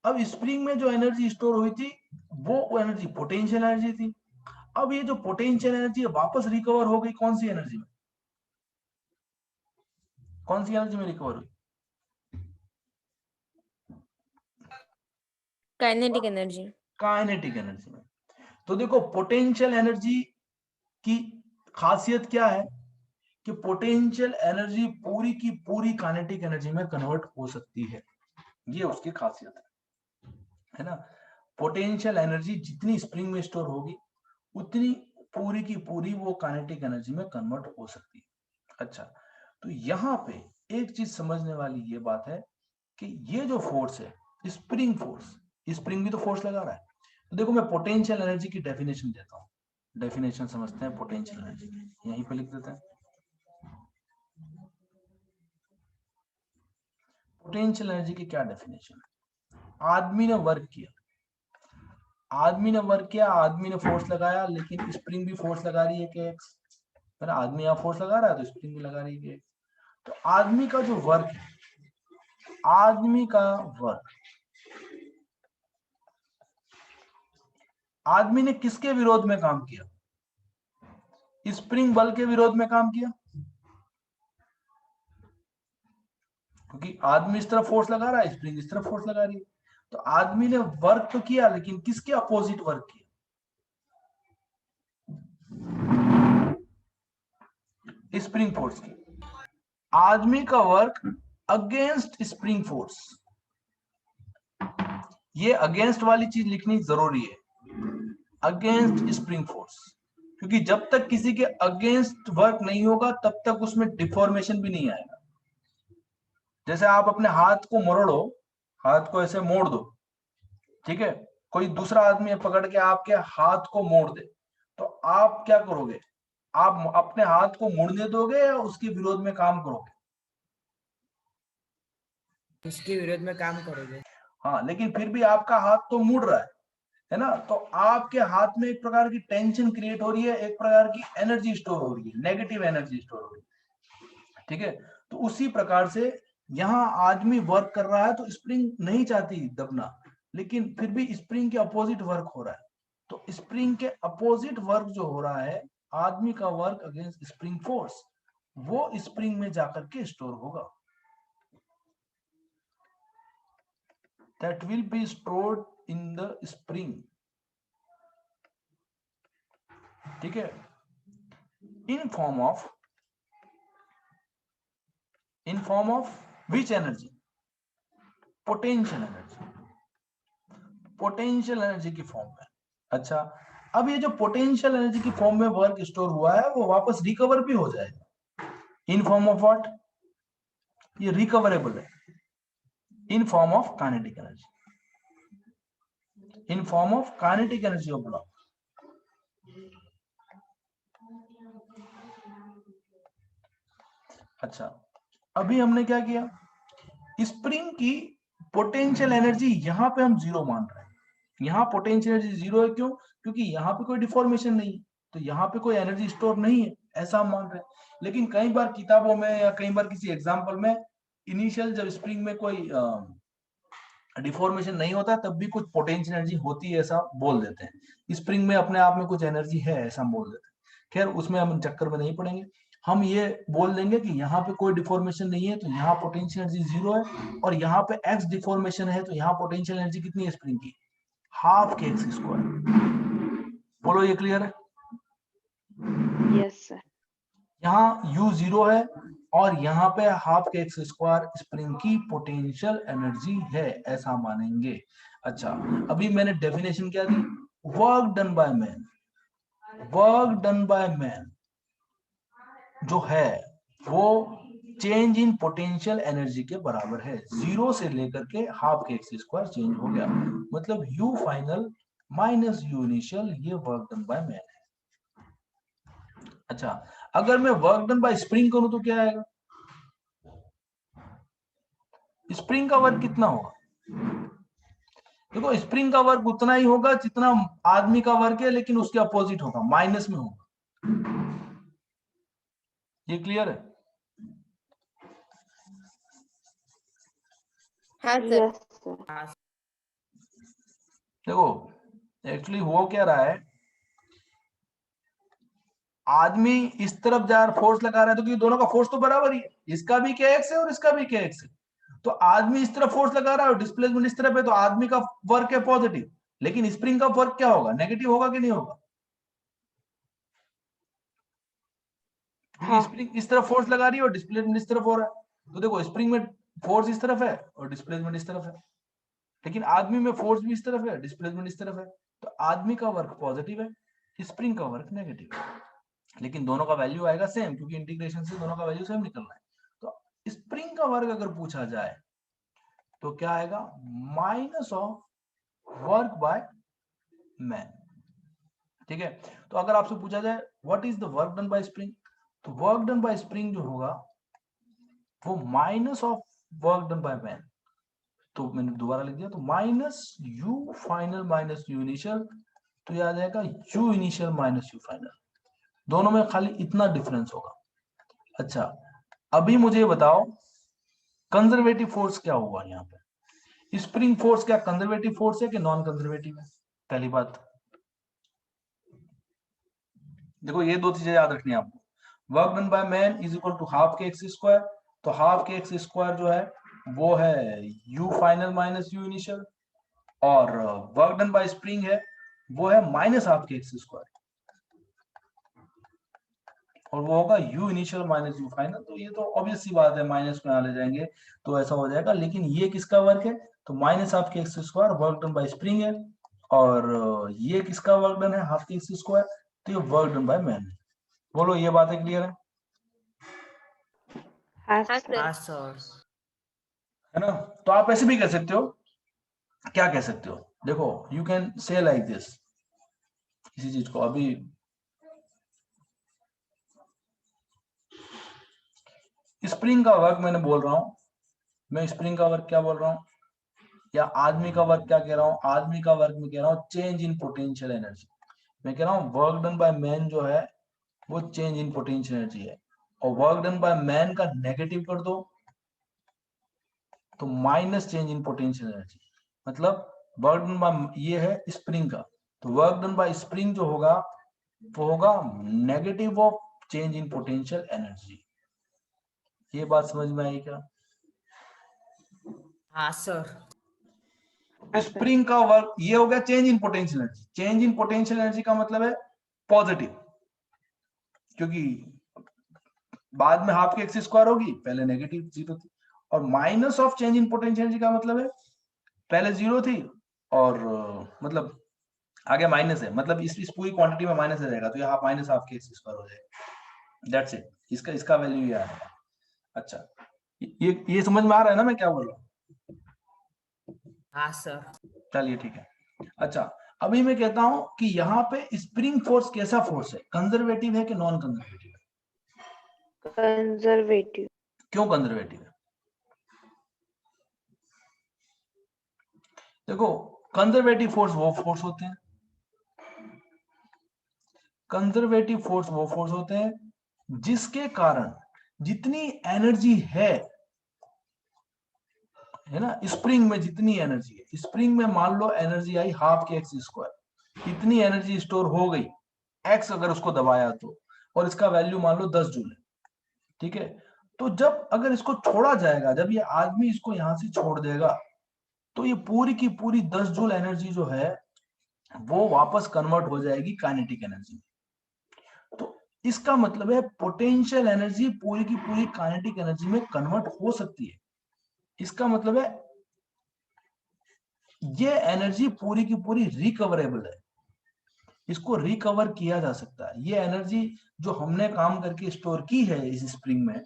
अब स्प्रिंग में जो एनर्जी स्टोर हुई थी वो एनर्जी पोटेंशियल एनर्जी थी। अब ये जो पोटेंशियल एनर्जी है वापस रिकवर हो गई, कौन सी एनर्जी में, कौन सी एनर्जी में रिकवर हुई, Kinetic energy. काइनेटिक एनर्जी में। तो देखो पोटेंशियल एनर्जी की खासियत क्या है कि पोटेंशियल एनर्जी पूरी की पूरी काइनेटिक एनर्जी में कन्वर्ट हो सकती है, ये उसकी खासियत है ना। पोटेंशियल एनर्जी जितनी स्प्रिंग में स्टोर होगी उतनी पूरी की पूरी वो काइनेटिक एनर्जी में कन्वर्ट हो सकती है। अच्छा, तो यहाँ पे एक चीज समझने वाली ये बात है कि ये जो फोर्स है स्प्रिंग फोर्स, स्प्रिंग भी तो फोर्स लगा रहा है। तो देखो मैं पोटेंशियल एनर्जी की डेफिनेशन देता हूँ, डेफिनेशन समझते हैं पोटेंशियल एनर्जी की, यहीं पे लिख देते हैं। पोटेंशियल एनर्जी की क्या डेफिनेशन है, आदमी ने वर्क किया, आदमी ने वर्क किया, आदमी ने फोर्स लगाया, लेकिन स्प्रिंग भी फोर्स लगा रही है कि एक्स, है ना। आदमी यहाँ फोर्स लगा रहा है तो स्प्रिंग भी लगा रही है कि एक्स। तो आदमी का जो वर्क है, आदमी का वर्क, आदमी ने किसके विरोध में काम किया, स्प्रिंग बल के विरोध में काम किया, क्योंकि आदमी इस तरफ फोर्स लगा रहा है, स्प्रिंग इस तरफ फोर्स लगा रही है। तो आदमी ने वर्क तो किया, लेकिन किसके अपोजिट वर्क किया, स्प्रिंग फोर्स की। आदमी का वर्क अगेंस्ट स्प्रिंग फोर्स, ये अगेंस्ट वाली चीज लिखनी जरूरी है, अगेंस्ट स्प्रिंग फोर्स, क्योंकि जब तक किसी के अगेंस्ट वर्क नहीं होगा तब तक उसमें डिफॉर्मेशन भी नहीं आएगा। जैसे आप अपने हाथ को मरोड़ो, हाथ को ऐसे मोड़ दो, ठीक है, कोई दूसरा आदमी पकड़ के आपके हाथ को मोड़ दे, तो आप क्या करोगे, आप अपने हाथ को मुड़ने दोगे या उसके विरोध में काम करोगे, उसके विरोध में काम करोगे। हाँ, लेकिन फिर भी आपका हाथ तो मुड़ रहा है ना। तो आपके हाथ में एक प्रकार की टेंशन क्रिएट हो रही है, एक प्रकार की एनर्जी स्टोर हो रही है, नेगेटिव एनर्जी स्टोर हो रही है, ठीक है। तो उसी प्रकार से यहाँ आदमी वर्क कर रहा है तो स्प्रिंग नहीं चाहती दबना, लेकिन फिर भी स्प्रिंग के अपोजिट वर्क हो रहा है। तो स्प्रिंग के अपोजिट वर्क जो हो रहा है, आदमी का वर्क अगेंस्ट स्प्रिंग फोर्स, वो स्प्रिंग में जाकर के स्टोर होगा, that will be stored in the spring, ठीक है, in form of which energy, potential energy, potential energy की फॉर्म में। अच्छा, अब ये जो पोटेंशियल एनर्जी की फॉर्म में वर्क स्टोर हुआ है वो वापस रिकवर भी हो जाएगा, इन फॉर्म ऑफ व्हाट, ये रिकवरेबल है, in form of kinetic energy, in form of kinetic energy of block. अच्छा, अभी हमने क्या किया, स्प्रिंग की पोटेंशियल एनर्जी यहाँ पे हम जीरो मान रहे हैं। यहाँ पोटेंशियल एनर्जी जीरो है, क्यों? क्योंकि यहाँ पे कोई डिफॉर्मेशन नहीं है, तो यहाँ पे कोई एनर्जी स्टोर नहीं है, ऐसा हम मान रहे हैं। लेकिन कई बार किताबों में या कई बार किसी एग्जाम्पल में इनिशियल जब स्प्रिंग में कोई डिफॉर्मेशन नहीं होता तब भी कुछ पोटेंशियल एनर्जी होती है, ऐसा बोल देते हैं। स्प्रिंग में अपने आप में कुछ एनर्जी है, ऐसा बोल देते हैं। खैर उसमें हम चक्कर में नहीं पड़ेंगे, हम ये बोल देंगे कि यहाँ पे कोई डिफॉर्मेशन नहीं है तो यहाँ पोटेंशियल एनर्जी जीरो है, और यहाँ पे एक्स डिफॉर्मेशन है तो यहाँ पोटेंशियल एनर्जी कितनी है स्प्रिंग की, हाफ के एक्स स्क्वायर। बोलो ये क्लियर है? Yes sir. यहाँ u जीरो है और यहाँ पे हाफ के एक्स स्क्वायर स्प्रिंग की पोटेंशियल एनर्जी है, ऐसा मानेंगे। अच्छा, अभी मैंने डेफिनेशन क्या दी, work done by man, work done by man जो है वो चेंज इन पोटेंशियल एनर्जी के बराबर है। जीरो से लेकर के हाफ के एक्स स्क्वायर चेंज हो गया, मतलब u final minus u initial, ये वर्क डन बाय मैन है। अच्छा, अगर मैं वर्क डन बाय स्प्रिंग करूं तो क्या आएगा, स्प्रिंग का वर्क कितना होगा? देखो स्प्रिंग का वर्क उतना ही होगा जितना आदमी का वर्क है, लेकिन उसके अपोजिट होगा, माइनस में होगा। ये क्लियर है? हाँ सर। Yes sir. हाँ देखो एक्चुअली हो क्या रहा है, आदमी इस तरफ जा रहा, फोर्स लगा रहा है तो क्योंकि दोनों का फोर्स तो बराबर ही है, इसका भी के एक्स है और इसका भी के एक्स है, तो आदमी इस तरफ फोर्स लगा रहा है और डिस्प्लेसमेंट इस तरफ है, तो आदमी का वर्क है पॉजिटिव, लेकिन स्प्रिंग का वर्क क्या होगा, नेगेटिव होगा कि नहीं होगा? हाँ। स्प्रिंग इस तरफ फोर्स लगा रही है और डिस्प्लेसमेंट इस तरफ हो रहा है, तो देखो स्प्रिंग में फोर्स इस तरफ है और डिस्प्लेसमेंट इस तरफ है, लेकिन आदमी में फोर्स भी इस तरफ है, डिस्प्लेसमेंट इस तरफ है, तो आदमी का वर्क पॉजिटिव है, स्प्रिंग का वर्क नेगेटिव है, लेकिन दोनों का वैल्यू आएगा सेम, क्योंकि इंटीग्रेशन से दोनों का वैल्यू सेम निकलना है। तो स्प्रिंग का वर्क अगर पूछा जाए तो क्या आएगा, minus of work by man. ठीक है, तो अगर आपसे पूछा जाए what is the work done by spring, तो वर्क डन बाय स्प्रिंग जो होगा वो minus of work done by man, तो मैंने दोबारा लिख दिया, तो minus you final minus you initial, तो ये आ जाएगा you initial minus you final, दोनों में खाली इतना डिफरेंस होगा। अच्छा, अभी मुझे बताओ कंजर्वेटिव फोर्स क्या हुआ यहाँ पे, स्प्रिंग फोर्स क्या कंजर्वेटिव फोर्स है कि नॉन कंजर्वेटिव है? पहली बात देखो, ये दो चीजें याद रखनी है आपको, work done by man is equal to half के एक्स स्क्वायर, तो हाफ के एक्स स्क्वायर जो है वो है u final minus u initial, और वर्क डन बाय स्प्रिंग है वो है माइनस हाफ के एक्स स्क्वायर, और वो होगा u initial minus u final. तो ये तो ऑब्वियस सी बात है, माइनस में आ ले जाएंगे तो ऐसा हो जाएगा, लेकिन ये किसका वर्क है, तो माइनस हाफ के x square work done by spring है, और ये किसका वर्क डन है, हाफ के एक्स स्क्वायर, तो ये वर्क डन बाय मैन है। बोलो ये बातें क्लियर है? हाँ हाँ सर। हाँ सर। सर। है ना? तो आप ऐसे भी कह सकते हो, क्या कह सकते हो, देखो you can say like this, इसी चीज को अभी स्प्रिंग का वर्क मैंने बोल रहा हूं, मैं स्प्रिंग का वर्क क्या बोल रहा हूं, या आदमी का वर्क क्या कह रहा हूं, आदमी का वर्क में कह रहा हूं चेंज इन पोटेंशियल एनर्जी, मैं कह रहा हूं वर्क डन बाय मैन जो है वो चेंज इन पोटेंशियल एनर्जी है, और वर्क डन बाय मैन का नेगेटिव कर दो तो minus change in potential energy, मतलब वर्क डन बाय ये है स्प्रिंग का, तो वर्क डन बाय स्प्रिंग जो होगा वो होगा negative of change in potential energy. ये बात समझ में आई क्या? हाँ सर। स्प्रिंग का वर्क ये हो गया change in potential energy, change in potential energy का मतलब है पॉजिटिव, क्योंकि बाद में हाफ के एक्स स्क्वायर होगी, पहले नेगेटिव जीरो थी, और minus of change in potential energy का मतलब है पहले जीरो थी और मतलब आगे माइनस है, मतलब इस पूरी क्वांटिटी में माइनस आ जाएगा, तो यहाँ माइनस हाफ के एक्स स्क्वायर हो जाएगा, दैट्स इट, इसका वैल्यू ये आएगा। अच्छा, ये समझ में आ रहा है ना मैं क्या बोल रहा हूँ? हाँ सर। चलिए ठीक है। अच्छा, अभी मैं कहता हूं कि यहाँ पे स्प्रिंग फोर्स कैसा फोर्स है, कंजर्वेटिव है कि नॉन कंजर्वेटिव है? कंजर्वेटिव। क्यों कंजर्वेटिव है? देखो, कंजर्वेटिव फोर्स वो फोर्स होते हैं, कंजर्वेटिव फोर्स वो फोर्स होते हैं जिसके कारण जितनी एनर्जी है ना, स्प्रिंग में जितनी एनर्जी है, स्प्रिंग में मान लो एनर्जी आई हाफ के एक्स स्क्वायर, इतनी एनर्जी स्टोर हो गई एक्स अगर उसको दबाया तो, और इसका वैल्यू मान लो 10 जूल है, ठीक है। तो जब अगर इसको छोड़ा जाएगा, जब ये आदमी इसको यहां से छोड़ देगा, तो ये पूरी की पूरी 10 जूल एनर्जी जो है वो वापस कन्वर्ट हो जाएगी काइनेटिक एनर्जी में। तो इसका मतलब है पोटेंशियल एनर्जी पूरी की पूरी काइनेटिक एनर्जी में कन्वर्ट हो सकती है। इसका मतलब है ये एनर्जी पूरी की पूरी रिकवरेबल है, इसको रिकवर किया जा सकता है। ये एनर्जी जो हमने काम करके स्टोर की है इस स्प्रिंग में,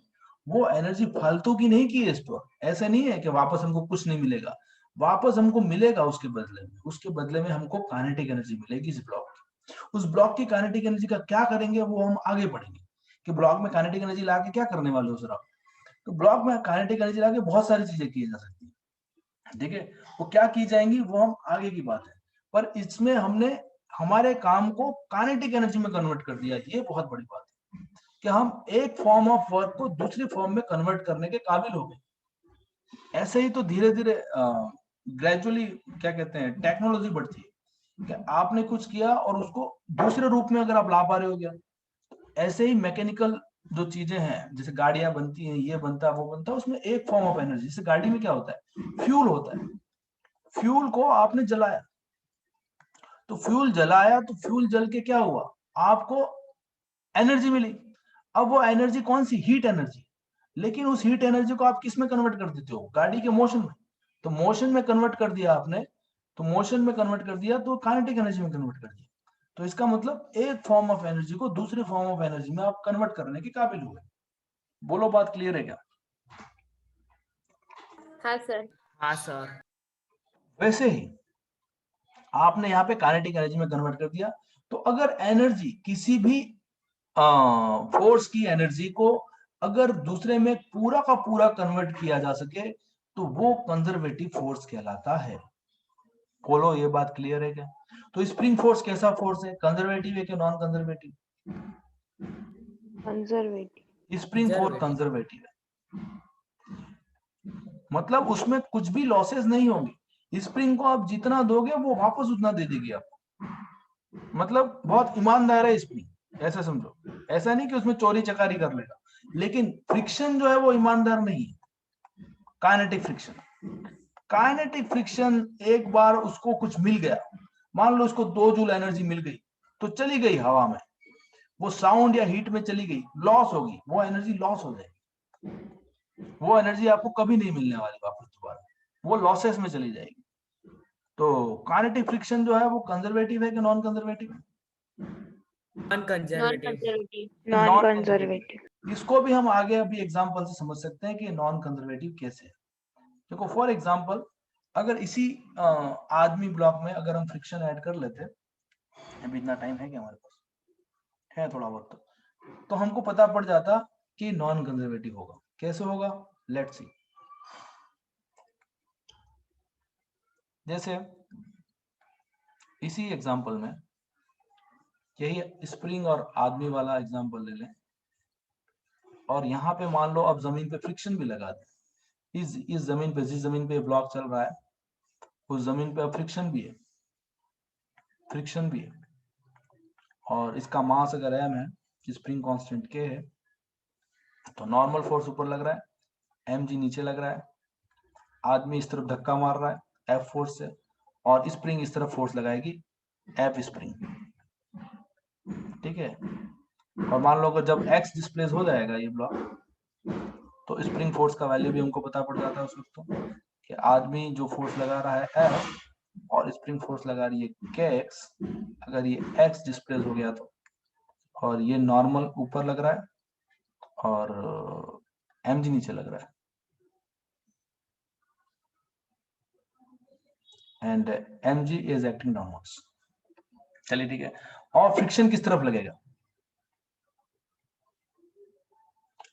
वो एनर्जी फालतू की नहीं की है स्टोर। ऐसा नहीं है कि वापस हमको कुछ नहीं मिलेगा, वापस हमको मिलेगा उसके बदले में हमको काइनेटिक एनर्जी मिलेगी इस ब्लॉक की। उस ब्लॉक की काइनेटिक एनर्जी का क्या करेंगे वो हम आगे पढ़ेंगे कि ब्लॉक में काइनेटिक एनर्जी लाके क्या करने वाले हो सर आप। तो ब्लॉक में काइनेटिक एनर्जी लाके बहुत सारी चीजें की जा सकती है, ठीक है। वो क्या की जाएंगी वो हम आगे की बात है, पर इसमें हमने हमारे काम को काइनेटिक एनर्जी में कन्वर्ट कर दिया। ये बहुत बड़ी बात है कि हम एक फॉर्म ऑफ वर्क को दूसरी फॉर्म में कन्वर्ट करने के काबिल हो गए। ऐसे ही तो धीरे धीरे ग्रेजुअली क्या कहते हैं टेक्नोलॉजी बढ़ती है कि आपने कुछ किया और उसको दूसरे रूप में अगर आप ला पा रहे हो गया। ऐसे ही मैकेनिकल जो चीजें हैं, जैसे गाड़ियां बनती हैं, ये बनता है वो बनता है, उसमें एक फॉर्म ऑफ एनर्जी, जैसे गाड़ी में क्या होता है फ्यूल होता है, फ्यूल को आपने जलाया, तो फ्यूल जलाया तो फ्यूल जल के क्या हुआ, आपको एनर्जी मिली। अब वो एनर्जी कौन सी, हीट एनर्जी। लेकिन उस हीट एनर्जी को आप किस में कन्वर्ट कर देते हो, गाड़ी के मोशन में। तो मोशन में कन्वर्ट कर दिया आपने, तो मोशन में कन्वर्ट कर दिया तो काइनेटिक एनर्जी में कन्वर्ट कर दिया। तो इसका मतलब एक फॉर्म ऑफ एनर्जी को दूसरे फॉर्म ऑफ एनर्जी में आप कन्वर्ट करने के काबिल हुए। बोलो बात क्लियर है क्या? हाँ सर। हाँ सर। वैसे ही आपने यहाँ पे काइनेटिक एनर्जी में कन्वर्ट कर दिया। तो अगर एनर्जी किसी भी फोर्स की एनर्जी को अगर दूसरे में पूरा का पूरा कन्वर्ट किया जा सके तो वो कंजर्वेटिव फोर्स कहलाता है। बोलो ये बात क्लियर है क्या? तो स्प्रिंग फोर्स कैसा फोर्स है, कंजर्वेटिव है कि non conservative? Conservative. Spring force conservative है, मतलब उसमें कुछ भी लॉसेस नहीं होंगे। स्प्रिंग को आप जितना दोगे वो वापस उतना दे देगी आपको, मतलब बहुत ईमानदार है स्प्रिंग, ऐसा समझो। ऐसा नहीं कि उसमें चोरी चकारी कर लेगा, लेकिन फ्रिक्शन जो है वो ईमानदार नहीं है। काइनेटिक फ्रिक्शन, काइनेटिक फ्रिक्शन एक बार उसको कुछ मिल गया, मान लो उसको 2 जूल एनर्जी मिल गई तो चली गई हवा में, वो साउंड या हीट में चली गई, लॉस होगी, वो एनर्जी लॉस हो जाएगी, वो एनर्जी आपको कभी नहीं मिलने वाली वापस दोबारा, वो लॉसेस में चली जाएगी। तो काइनेटिक फ्रिक्शन जो है वो कंजर्वेटिव है कि non conservative? Non non conservative. Conservative. Non conservative. इसको भी हम आगे अभी एग्जांपल से समझ सकते हैं कि नॉन कंजर्वेटिव कैसे है। देखो फॉर एग्जांपल, अगर इसी आदमी ब्लॉक में अगर हम फ्रिक्शन ऐड कर लेते, अभी इतना टाइम है कि हमारे पास है थोड़ा बहुत, तो हमको पता पड़ जाता कि नॉन कंजर्वेटिव होगा। कैसे होगा, लेट्स सी। जैसे इसी एग्जांपल में यही स्प्रिंग और आदमी वाला एग्जांपल ले लें, और यहाँ पे मान लो अब जमीन पे फ्रिक्शन भी लगा दें। इस जमीन पे, जिस जमीन पे ब्लॉक चल रहा है उस जमीन पे अब फ्रिक्शन भी है, फ्रिक्शन भी है, और इसका मास अगर m है, स्प्रिंग कांस्टेंट k है, तो नॉर्मल फोर्स ऊपर लग रहा है, mg नीचे लग रहा है, आदमी इस तरफ धक्का मार रहा है F फोर्स से, और स्प्रिंग इस तरफ फोर्स लगाएगी F स्प्रिंग, ठीक है। और मान लो अगर जब x डिस्प्लेस हो जाएगा ये ब्लॉक, तो स्प्रिंग फोर्स का वैल्यू भी हमको पता पड़ जाता है उस वक्त, तो कि आदमी जो फोर्स लगा रहा है F और स्प्रिंग फोर्स लगा रही है kx, अगर ये x डिस्प्लेस हो गया तो, और ये नॉर्मल ऊपर लग रहा है और mg नीचे लग रहा है, and mg is acting downwards. चलिए ठीक है। और फ्रिक्शन किस तरफ लगेगा,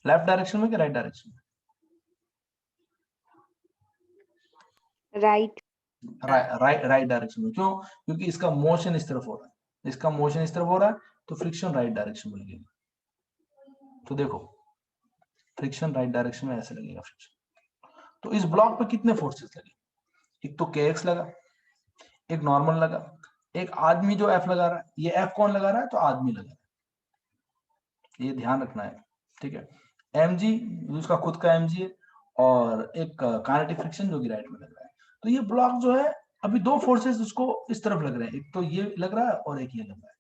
लेफ्ट डायरेक्शन में कि राइट डायरेक्शन में? राइट। राइट डायरेक्शन में। क्यों? क्योंकि इसका मोशन इस तरफ हो रहा है, इसका मोशन इस तरफ हो रहा है, तो फ्रिक्शन राइट डायरेक्शन में लगेगा। तो देखो फ्रिक्शन राइट डायरेक्शन में ऐसे लगेगा फ्रिक्शन। तो इस ब्लॉक पे कितने फोर्सेस लगे? एक तो kx लगा, एक नॉर्मल लगा, एक आदमी जो F लगा रहा है। ये F कौन लगा रहा है? तो आदमी लगा रहा है, ये ध्यान रखना है, ठीक है। mg उसका खुद का mg है, और एक काइनेटिक फ्रिक्शन जो कि राइट में लग रहा है। तो ये ब्लॉक जो है, अभी दो फोर्सेस उसको इस तरफ लग रहे हैं, एक तो ये लग रहा है और एक ये लग रहा है।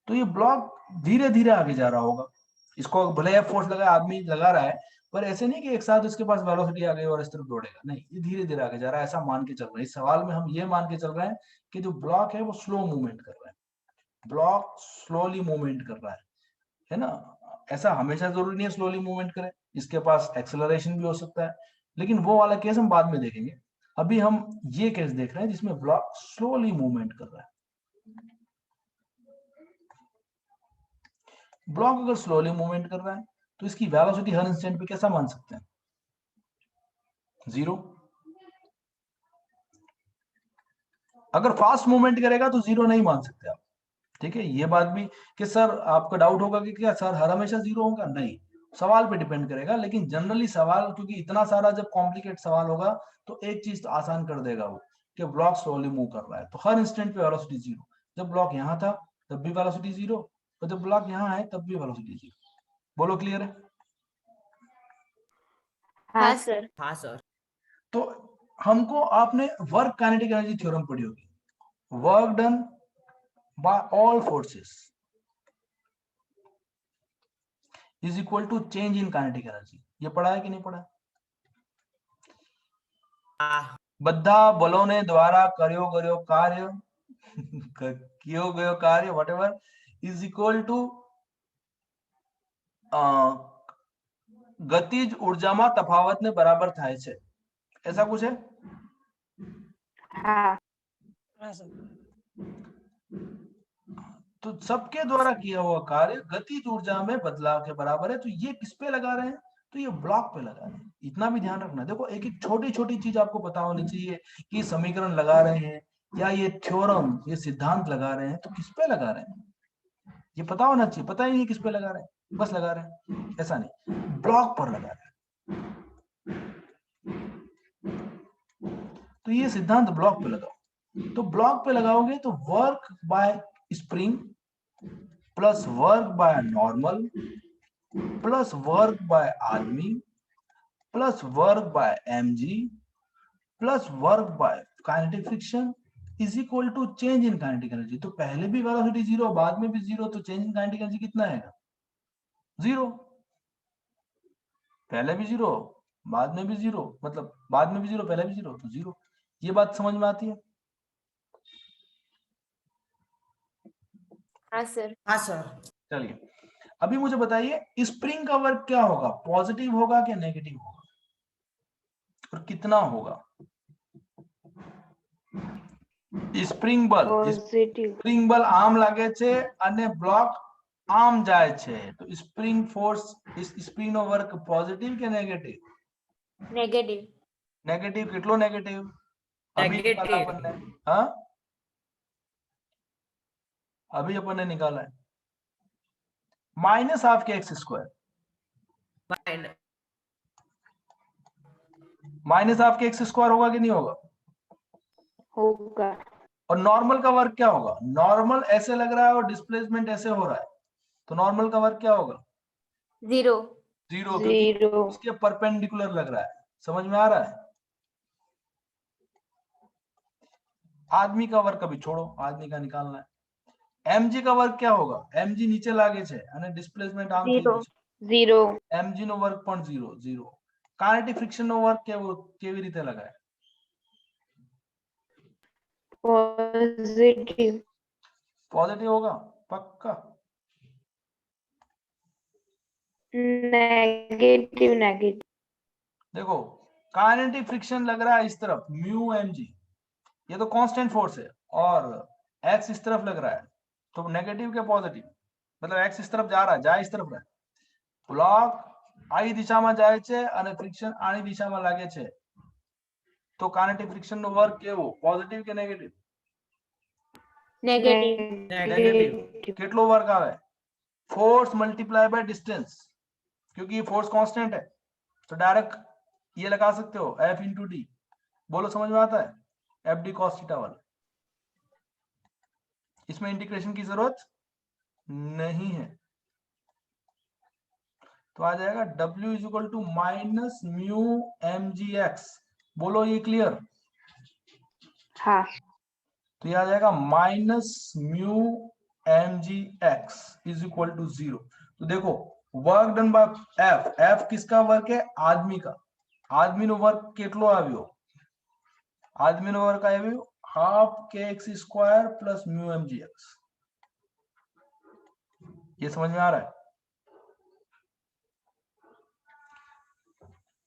तो ये ब्लॉक धीरे धीरे आगे जा रहा होगा। इसको भले F फोर्स लगा, आदमी लगा रहा है, पर ऐसे नहीं कि एक साथ उसके पास वेलोसिटी आ गई और इस तरफ दौड़ेगा, नहीं, ये धीरे धीरे आगे जा रहा है, ऐसा मान के चल रहे हैं। इस सवाल में हम ये मान के चल रहे हैं कि जो ब्लॉक है वो स्लो मूवमेंट कर रहा है, ब्लॉक स्लोली मूवमेंट कर रहा है ना। ऐसा हमेशा जरूरी नहीं है स्लोली मूवमेंट करे, इसके पास एक्सेलरेशन भी हो सकता है, लेकिन वो वाला केस हम बाद में देखेंगे। अभी हम ये केस देख रहे हैं जिसमें ब्लॉक स्लोली मूवमेंट कर रहा है। ब्लॉक अगर स्लोली मूवमेंट कर रहा है तो इसकी वेलोसिटी हर इंस्टेंट पे कैसा मान सकते हैं? 0। अगर फास्ट मूवमेंट करेगा तो 0 नहीं मान सकते आप, ठीक है। ये बात भी कि सर आपका डाउट होगा कि क्या सर हर हमेशा 0 होगा? नहीं, सवाल पे डिपेंड करेगा, लेकिन जनरली सवाल, क्योंकि इतना सारा जब कॉम्प्लिकेट सवाल होगा तो एक चीज तो आसान कर देगा वो, कि ब्लॉक स्लोली मूव कर रहा है तो हर इंस्टेंट पे वेलोसिटी 0। जब ब्लॉक यहाँ था तब भी वेलोसिटी 0, और जब ब्लॉक यहाँ है तब भी वेलोसिटी 0। बोलो क्लियर है? हाँ सर। हाँ सर। तो हमको आपने वर्क काइनेटिक एनर्जी थ्योरम पढ़ी होगी, work done by all forces is equal to change in kinetic energy. ये पढ़ा है कि नहीं पढ़ा? બધા બલોને દ્વારા કર્યો ગયો કાર્ય कियो गयो कार्य whatever is equal to ગતિજ ઉર્જામાં તફાવતને બરાબર થાય છે, ऐसा कुछ है? हाँ। तो सबके द्वारा किया हुआ कार्य गतिज ऊर्जा में बदलाव के बराबर है। तो ये किस पे लगा रहे हैं? तो ये ब्लॉक पे लगा रहे हैं। इतना भी ध्यान रखना, देखो एक एक छोटी छोटी चीज आपको पता होनी चाहिए कि समीकरण लगा रहे हैं या ये थ्योरम, ये सिद्धांत लगा रहे हैं तो किस पे लगा रहे हैं, ये पता होना चाहिए। पता ही नहीं किस पे लगा रहे हैं, बस लगा रहे हैं, ऐसा नहीं, ब्लॉक पर लगा रहे हैं। तो ये सिद्धांत ब्लॉक पे लगाओ। तो ब्लॉक पे लगाओगे तो work by spring plus work by normal plus work by आदमी plus work by mg plus work by kinetic friction is equal to change in kinetic energy. तो पहले भी वेलोसिटी 0, बाद में भी 0, तो चेंज इन काइनेटिक एनर्जी कितना आएगा? 0। पहले भी 0, बाद में भी 0, मतलब बाद में भी 0, पहले भी 0, तो 0। ये बात समझ में आती है? हाँ सर। हाँ सर। चलिए अभी मुझे बताइए स्प्रिंग का वर्क क्या होगा, पॉजिटिव होगा कि नेगेटिव होगा, और कितना होगा? स्प्रिंग बल, पॉजिटिव। स्प्रिंग बल आम लागे छे અને બ્લોક આમ જાય છે, તો સ્પ્રિંગ ફોર્સ, સ્પ્રિંગ નો વર્ક પોઝિટિવ કે નેગેટિવ? नेगेटिव। नेगेटिव। કેટલો નેગેટિવ? अभी Negative. निकाला अपन ने, हाँ अभी अपन ने निकाला है माइनस हाफ के एक्स स्क्वायर, माइनस हाफ के एक्स स्क्वायर होगा कि नहीं होगा? होगा। और नॉर्मल का वर्क क्या होगा? नॉर्मल ऐसे लग रहा है और डिस्प्लेसमेंट ऐसे हो रहा है, तो नॉर्मल का वर्क क्या होगा? 0। 0, क्योंकि 0। उसके परपेंडिकुलर लग रहा है। समझ में आ रहा है? आदमी का वर्क अभी छोड़ो, आदमी का निकालना है। mg का वर्क क्या होगा? mg नीचे लागे छे અને ડિસ્પ્લેસમેન્ટ આમ થઈ 0। ગયું છે, 0। mg નો વર્ક પણ 0 0। કાઇનેટિક ફ્રિક્શન નો વર્ક કેવી રીતે લગાય? पॉजिटिव। पॉजिटिव होगा पक्का? नेगेटिव। नेगेटिव। देखो काइनेटिक फ्रिक्शन लग रहा है इस तरफ म्यू mg, ये तो कांस्टेंट फोर्स है, और x इस तरफ लग रहा है, तो नेगेटिव के पॉजिटिव, मतलब x इस तरफ जा रहा है, जा इस तरफ रहा है। ब्लॉक आई દિશામાં જાય છે અને ફ્રિક્શન આની દિશામાં લાગે છે તો કાઇનેટિક ફ્રિક્શન નો વર્ક કેવો, પોઝિટિવ કે નેગેટિવ? Negative. नेगेटिव। કેટલો વર્ક આવે? फोर्स मल्टीप्लाई बाय डिस्टेंस, क्योंकि ये फोर्स कांस्टेंट है तो डायरेक्ट ये लगा सकते हो F इंटू डी। बोलो समझ में आता है? एफ डी कॉस थीटा वाला। इसमें इंटीग्रेशन की जरूरत नहीं है, तो आ जाएगा W is equal to minus mu M G X. बोलो ये क्लियर? हाँ। तो ये आ जाएगा minus mu M G X is equal to 0। तो देखो work done by F, F किसका वर्क है? आदमी का। आदमी नो वर्क કેટલો આવ્યો? आदमी नो वर्क આવ્યો हाफ के x square plus mu M G X. ये समझ में आ रहा है?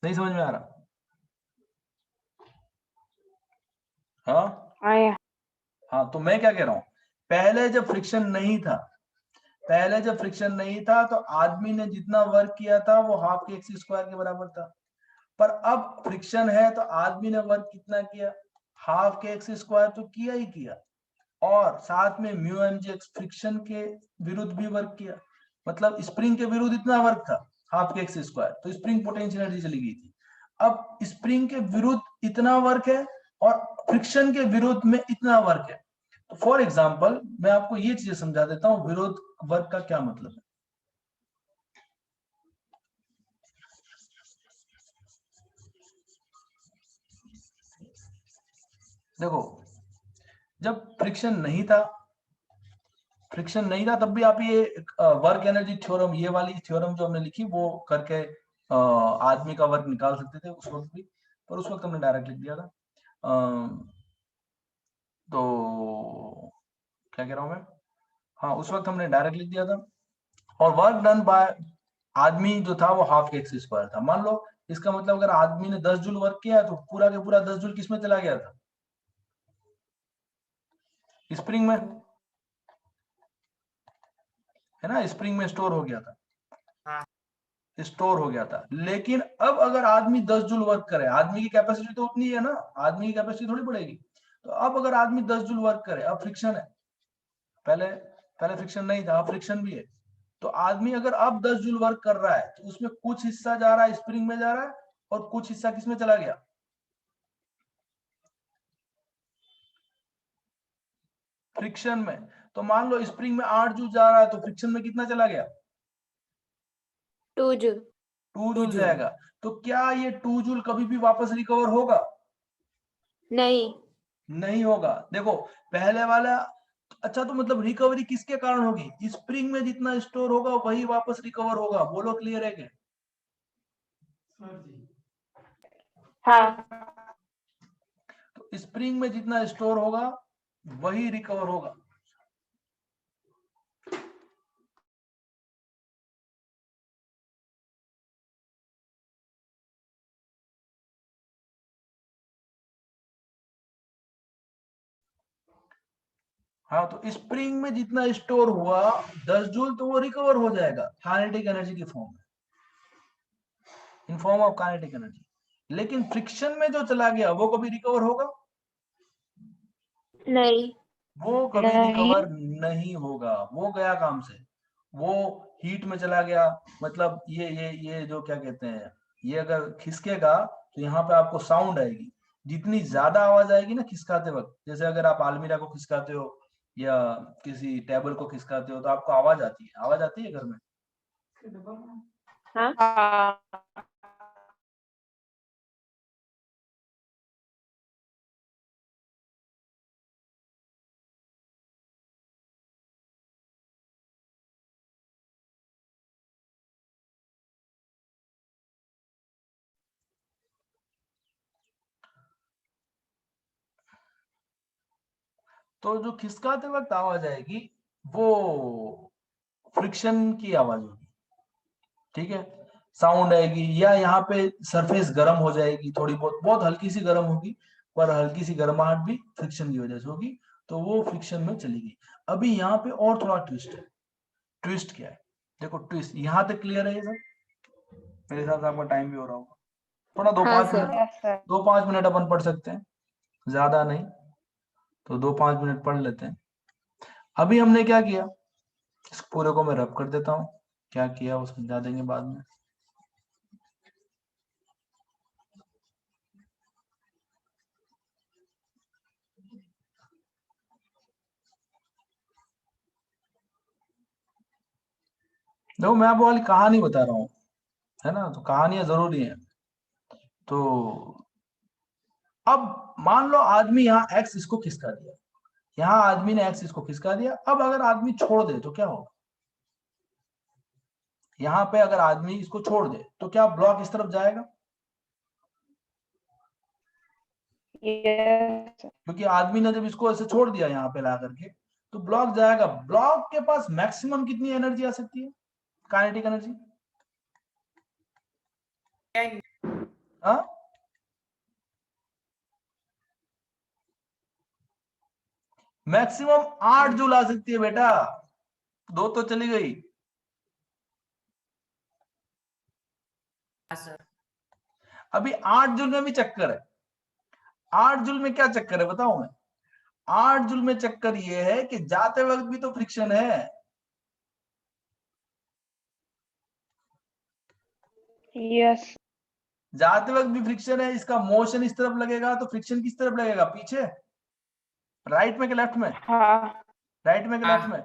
नहीं समझ में आ रहा? हाँ आया। हाँ, तो मैं क्या कह रहा हूं, पहले जब फ्रिक्शन नहीं था, पहले जब फ्रिक्शन नहीं था तो आदमी ने जितना वर्क किया था वो हाफ के एक्स स्क्वायर के बराबर था। पर अब फ्रिक्शन है तो आदमी ने वर्क कितना किया? हाफ के एक्स स्क्वायर तो किया ही किया, और साथ में mu M G x friction के विरुद्ध भी वर्क किया। मतलब स्प्रिंग के विरुद्ध इतना वर्क था हाफ के एक्स स्क्वायर, तो स्प्रिंग पोटेंशियल एनर्जी चली गई थी। अब स्प्रिंग के विरुद्ध इतना वर्क है और फ्रिक्शन के विरुद्ध में इतना वर्क है। तो फॉर एग्जाम्पल मैं आपको ये चीजें समझा देता हूं, विरोध वर्क का क्या मतलब है। देखो जब फ्रिक्शन नहीं था, फ्रिक्शन नहीं था तब भी आप ये वर्क एनर्जी थ्योरम, ये वाली थ्योरम जो हमने लिखी वो करके आदमी का वर्क निकाल सकते थे उस वक्त भी, पर उस वक्त हमने डायरेक्ट लिख दिया था। तो क्या कह रहा हूं मैं, हाँ उस वक्त हमने डायरेक्ट लिख दिया था। और वर्क डन बाय आदमी जो था वो हाफ के एक्स स्क्वायर था। मान लो इसका मतलब अगर आदमी ने 10 जूल वर्क किया तो पूरा के पूरा 10 जूल किसमें चला गया था? स्प्रिंग में, है ना, स्प्रिंग में स्टोर हो गया था। हाँ। स्टोर हो गया था। लेकिन अब अगर आदमी 10 जूल वर्क करे, आदमी की कैपेसिटी तो उतनी है ना, आदमी की कैपेसिटी थोड़ी बढ़ेगी। तो अब अगर आदमी 10 जूल वर्क करे, अब फ्रिक्शन है, पहले पहले फ्रिक्शन नहीं था, अब फ्रिक्शन भी है। तो आदमी अगर अब 10 जूल वर्क कर रहा है तो उसमें कुछ हिस्सा जा रहा है स्प्रिंग में जा रहा है और कुछ हिस्सा किसमें चला गया? फ्रिक्शन में। तो मान लो स्प्रिंग में 8 जूल जा रहा है तो फ्रिक्शन में कितना चला गया? 2 joule. 2 जूल जाएगा। तो क्या ये 2 जूल कभी भी वापस रिकवर होगा? नहीं. नहीं होगा। देखो पहले वाला, अच्छा तो मतलब रिकवरी किसके कारण होगी? स्प्रिंग में जितना स्टोर होगा वही वापस रिकवर होगा। बोलो क्लियर है क्या? हाँ। तो स्प्रिंग में जितना स्टोर होगा वही रिकवर होगा। हाँ, तो स्प्रिंग में जितना स्टोर हुआ 10 जूल तो वो रिकवर हो जाएगा काइनेटिक एनर्जी की फॉर्म में, in form of kinetic energy. लेकिन फ्रिक्शन में जो चला गया वो कभी रिकवर होगा? नहीं. वो कभी नहीं। रिकवर नहीं होगा, वो गया काम से। वो हीट में चला गया। मतलब ये जो क्या कहते हैं, ये अगर खिसकेगा तो यहाँ पे आपको साउंड आएगी। जितनी ज्यादा आवाज आएगी ना खिसकाते वक्त, जैसे अगर आप अलमीरा को खिसकाते हो या किसी टेबल को खिसकाते हो तो आपको आवाज आती है। आवाज आती है घर में? हाँ। तो जो खिसकाते वक्त आवाज आएगी वो फ्रिक्शन की आवाज होगी, ठीक है, साउंड आएगी। या यहाँ पे सरफेस गर्म हो जाएगी, थोड़ी बहुत, बहुत हल्की सी गर्म होगी, पर हल्की सी गर्माहट भी फ्रिक्शन की वजह से होगी, तो वो फ्रिक्शन में चली गई। अभी यहाँ पे और थोड़ा ट्विस्ट है। ट्विस्ट क्या है? देखो ट्विस्ट, यहाँ तक क्लियर है ये सब? मेरे हिसाब से आपका टाइम भी हो रहा होगा, थोड़ा दो हाँ पाँच sir. Minute, yes sir. 2-5 minute अपन पढ़ सकते हैं, ज्यादा नहीं, तो 2-5 मिनट पढ़ लेते हैं। अभी हमने क्या किया, इस पूरे को मैं रब कर देता हूँ, क्या किया वो समझा देंगे बाद में। देखो मैं आपको वाली कहानी बता रहा हूँ, है ना, तो कहानियां जरूरी है। तो अब मान लो आदमी यहाँ एक्स इसको खिसका दिया, यहाँ आदमी ने एक्स इसको खिसका दिया, अब अगर आदमी छोड़ दे तो क्या होगा, यहाँ पे अगर आदमी इसको छोड़ दे तो क्या ब्लॉक इस तरफ जाएगा, यस क्योंकि आदमी ने जब इसको ऐसे छोड़ दिया यहाँ पे ला करके, तो ब्लॉक जाएगा। ब्लॉक के पास मैक्सिमम कितनी एनर्जी आ सकती है, काइनेटिक एनर्जी? हाँ, मैक्सिमम 8 जूल आ सकती है बेटा, 2 तो चली गई। हाँ सर। अभी 8 जूल में भी चक्कर है। 8 जूल में क्या चक्कर है बताऊं मैं? 8 जूल में चक्कर ये है कि जाते वक्त भी तो फ्रिक्शन है, यस जाते वक्त भी फ्रिक्शन है, इसका मोशन इस तरफ लगेगा तो फ्रिक्शन किस तरफ लगेगा, पीछे, राइट में कि लेफ्ट में, हाँ राइट में कि लेफ्ट में,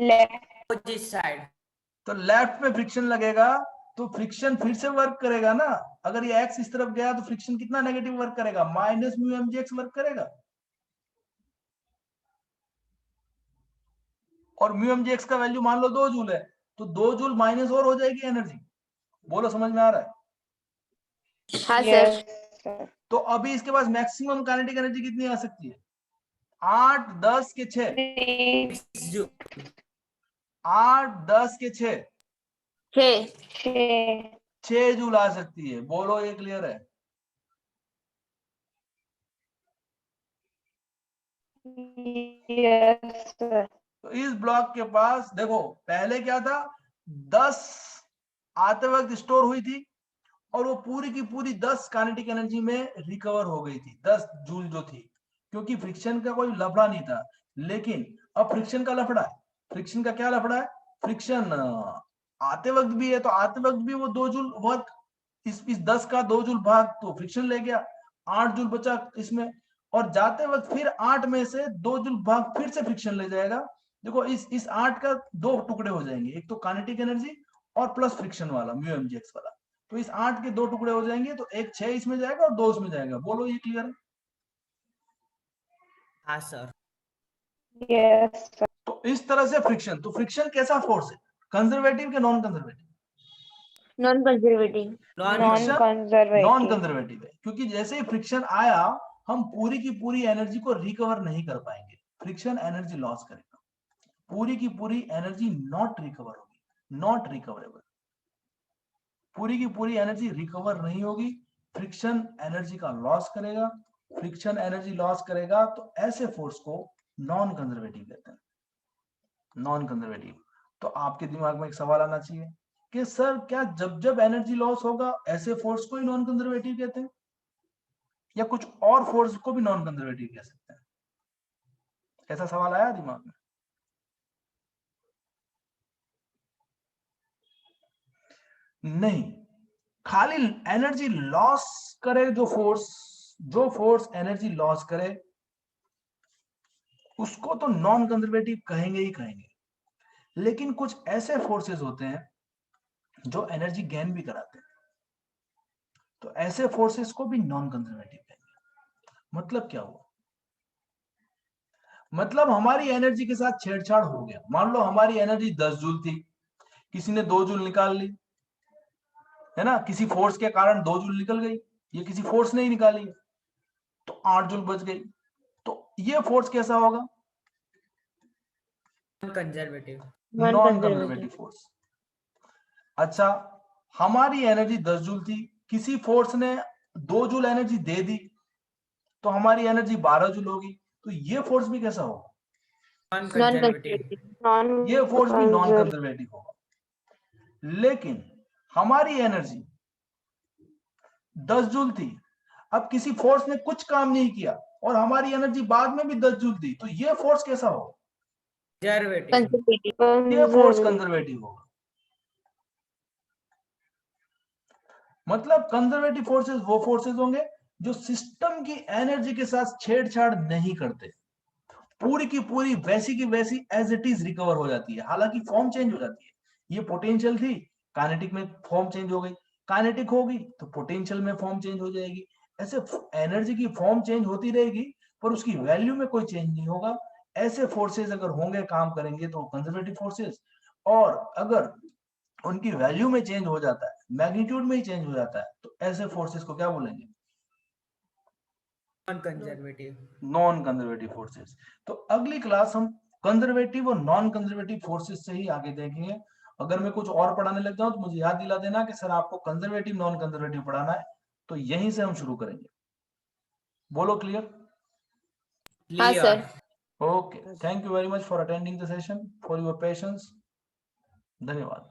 लेफ्ट अपोजिट साइड। तो लेफ्ट में फ्रिक्शन लगेगा, तो फ्रिक्शन फिर से वर्क करेगा ना। अगर ये एक्स इस तरफ गया तो फ्रिक्शन कितना नेगेटिव वर्क करेगा, minus mu M G x work करेगा, और म्यू एम जी एक्स का वैल्यू मान लो 2 जूल है, तो 2 जूल माइनस और हो जाएगी एनर्जी। बोलो समझ में आ रहा है? हाँ सर। Yes sir. तो अभी इसके पास मैक्सिमम काइनेटिक एनर्जी कितनी आ सकती है, 8 10 के 6, 8 10 के 6, 6। 6 जूल आ सकती है। बोलो ये क्लियर है? Yes sir. तो इस ब्लॉक के पास देखो पहले क्या था, 10 आते वक्त स्टोर हुई थी, और वो पूरी की पूरी 10 काइनेटिक एनर्जी में रिकवर हो गई थी, 10 जूल जो थी, क्योंकि फ्रिक्शन का कोई लफड़ा नहीं था। लेकिन अब फ्रिक्शन का लफड़ा है। फ्रिक्शन का क्या लफड़ा है, फ्रिक्शन आते वक्त भी है, तो आते वक्त भी वो 2 जूल वर्क, इस 10 का 2 जूल भाग तो फ्रिक्शन ले गया, 8 जूल बचा इसमें, और जाते वक्त फिर 8 में से 2 जूल भाग फिर से फ्रिक्शन ले जाएगा। देखो इस 8 का 2 टुकड़े हो जाएंगे, एक तो काइनेटिक एनर्जी और प्लस फ्रिक्शन वाला म्यू एम जी एक्स वाला, तो इस 8 के 2 टुकड़े हो जाएंगे, तो एक 6 इसमें जाएगा और 2 इसमें जाएगा। बोलो ये क्लियर है? हाँ सर। Yes sir. तो इस तरह से फ्रिक्शन, तो फ्रिक्शन कैसा फोर्स है, कंजर्वेटिव के non conservative? Non conservative. Non non conservative. Conservative है, क्योंकि जैसे ही फ्रिक्शन आया हम पूरी की पूरी एनर्जी को रिकवर नहीं कर पाएंगे, फ्रिक्शन एनर्जी लॉस करेगा, पूरी की पूरी एनर्जी नॉट रिकवर होगी, नॉट रिकवरेबल, पूरी की पूरी एनर्जी रिकवर नहीं होगी, फ्रिक्शन एनर्जी का लॉस करेगा। फ्रिक्शन एनर्जी लॉस करेगा तो ऐसे फोर्स को नॉन कंजर्वेटिव कहते हैं, नॉन कंजर्वेटिव। तो आपके दिमाग में एक सवाल आना चाहिए कि सर क्या जब जब एनर्जी लॉस होगा ऐसे फोर्स को ही नॉन कंजर्वेटिव कहते हैं, या कुछ और फोर्स को भी नॉन कंजर्वेटिव कह सकते हैं? ऐसा सवाल आया दिमाग में? नहीं, खाली एनर्जी लॉस करे जो फोर्स एनर्जी लॉस करे उसको तो नॉन कंजर्वेटिव कहेंगे ही कहेंगे। लेकिन कुछ ऐसे फोर्सेस होते हैं जो एनर्जी गेन भी कराते हैं, तो ऐसे फोर्सेस को भी नॉन कंजर्वेटिव कहेंगे। मतलब क्या हुआ, मतलब हमारी एनर्जी के साथ छेड़छाड़ हो गया। मान लो हमारी एनर्जी 10 जूल थी, किसी ने 2 जूल निकाल ली, है ना, किसी फोर्स के कारण 2 जूल निकल गई, ये किसी फोर्स ने ही निकाली है, तो 8 जूल बच गई। तो ये फोर्स कैसा होगा, कंजर्वेटिव। Non conservative force. अच्छा, हमारी एनर्जी 10 जूल थी, किसी फोर्स ने 2 जूल एनर्जी दे दी, तो हमारी एनर्जी 12 जूल होगी, तो ये फोर्स भी कैसा होगा, नॉन नॉन कंजर्वेटिव। कंजर्वेटिव। ये फोर्स भी नॉन कंजर्वेटिव होगा। लेकिन हमारी एनर्जी 10 जूल थी, अब किसी फोर्स ने कुछ काम नहीं किया और हमारी एनर्जी बाद में भी 10 जूल थी, तो ये फोर्स कैसा होगा? कंजर्वेटिव। कंजर्वेटिव। ये फोर्स Conservative. कंजर्वेटिव होगा। मतलब कंजर्वेटिव फोर्सेस वो फोर्सेस होंगे जो सिस्टम की एनर्जी के साथ छेड़छाड़ नहीं करते, पूरी की पूरी वैसी की वैसी एज इट इज रिकवर हो जाती है, हालांकि फॉर्म चेंज हो जाती है। ये पोटेंशियल थी, काइनेटिक में फॉर्म चेंज हो गई, काइनेटिक होगी तो पोटेंशियल में फॉर्म चेंज हो जाएगी। ऐसे एनर्जी की फॉर्म चेंज होती रहेगी पर उसकी वैल्यू में कोई चेंज नहीं होगा। ऐसे फोर्सेस अगर होंगे, काम करेंगे, तो कंजर्वेटिव फोर्सेस, और अगर उनकी वैल्यू में चेंज हो जाता है, मैग्नीट्यूड में ही चेंज हो जाता है, तो ऐसे फोर्सेस को क्या बोलेंगे? Non conservative. Non conservative forces. तो अगली क्लास हम कंजर्वेटिव और नॉन कंजर्वेटिव फोर्सेस से ही आगे देखेंगे। अगर मैं कुछ और पढ़ाने लग जाऊं तो मुझे याद दिला देना कि सर आपको कंजर्वेटिव नॉन कंजर्वेटिव पढ़ाना है, तो यहीं से हम शुरू करेंगे। बोलो क्लियर? हाँ clear. Sir. Okay, thank you very much for attending the session, for your patience. धन्यवाद।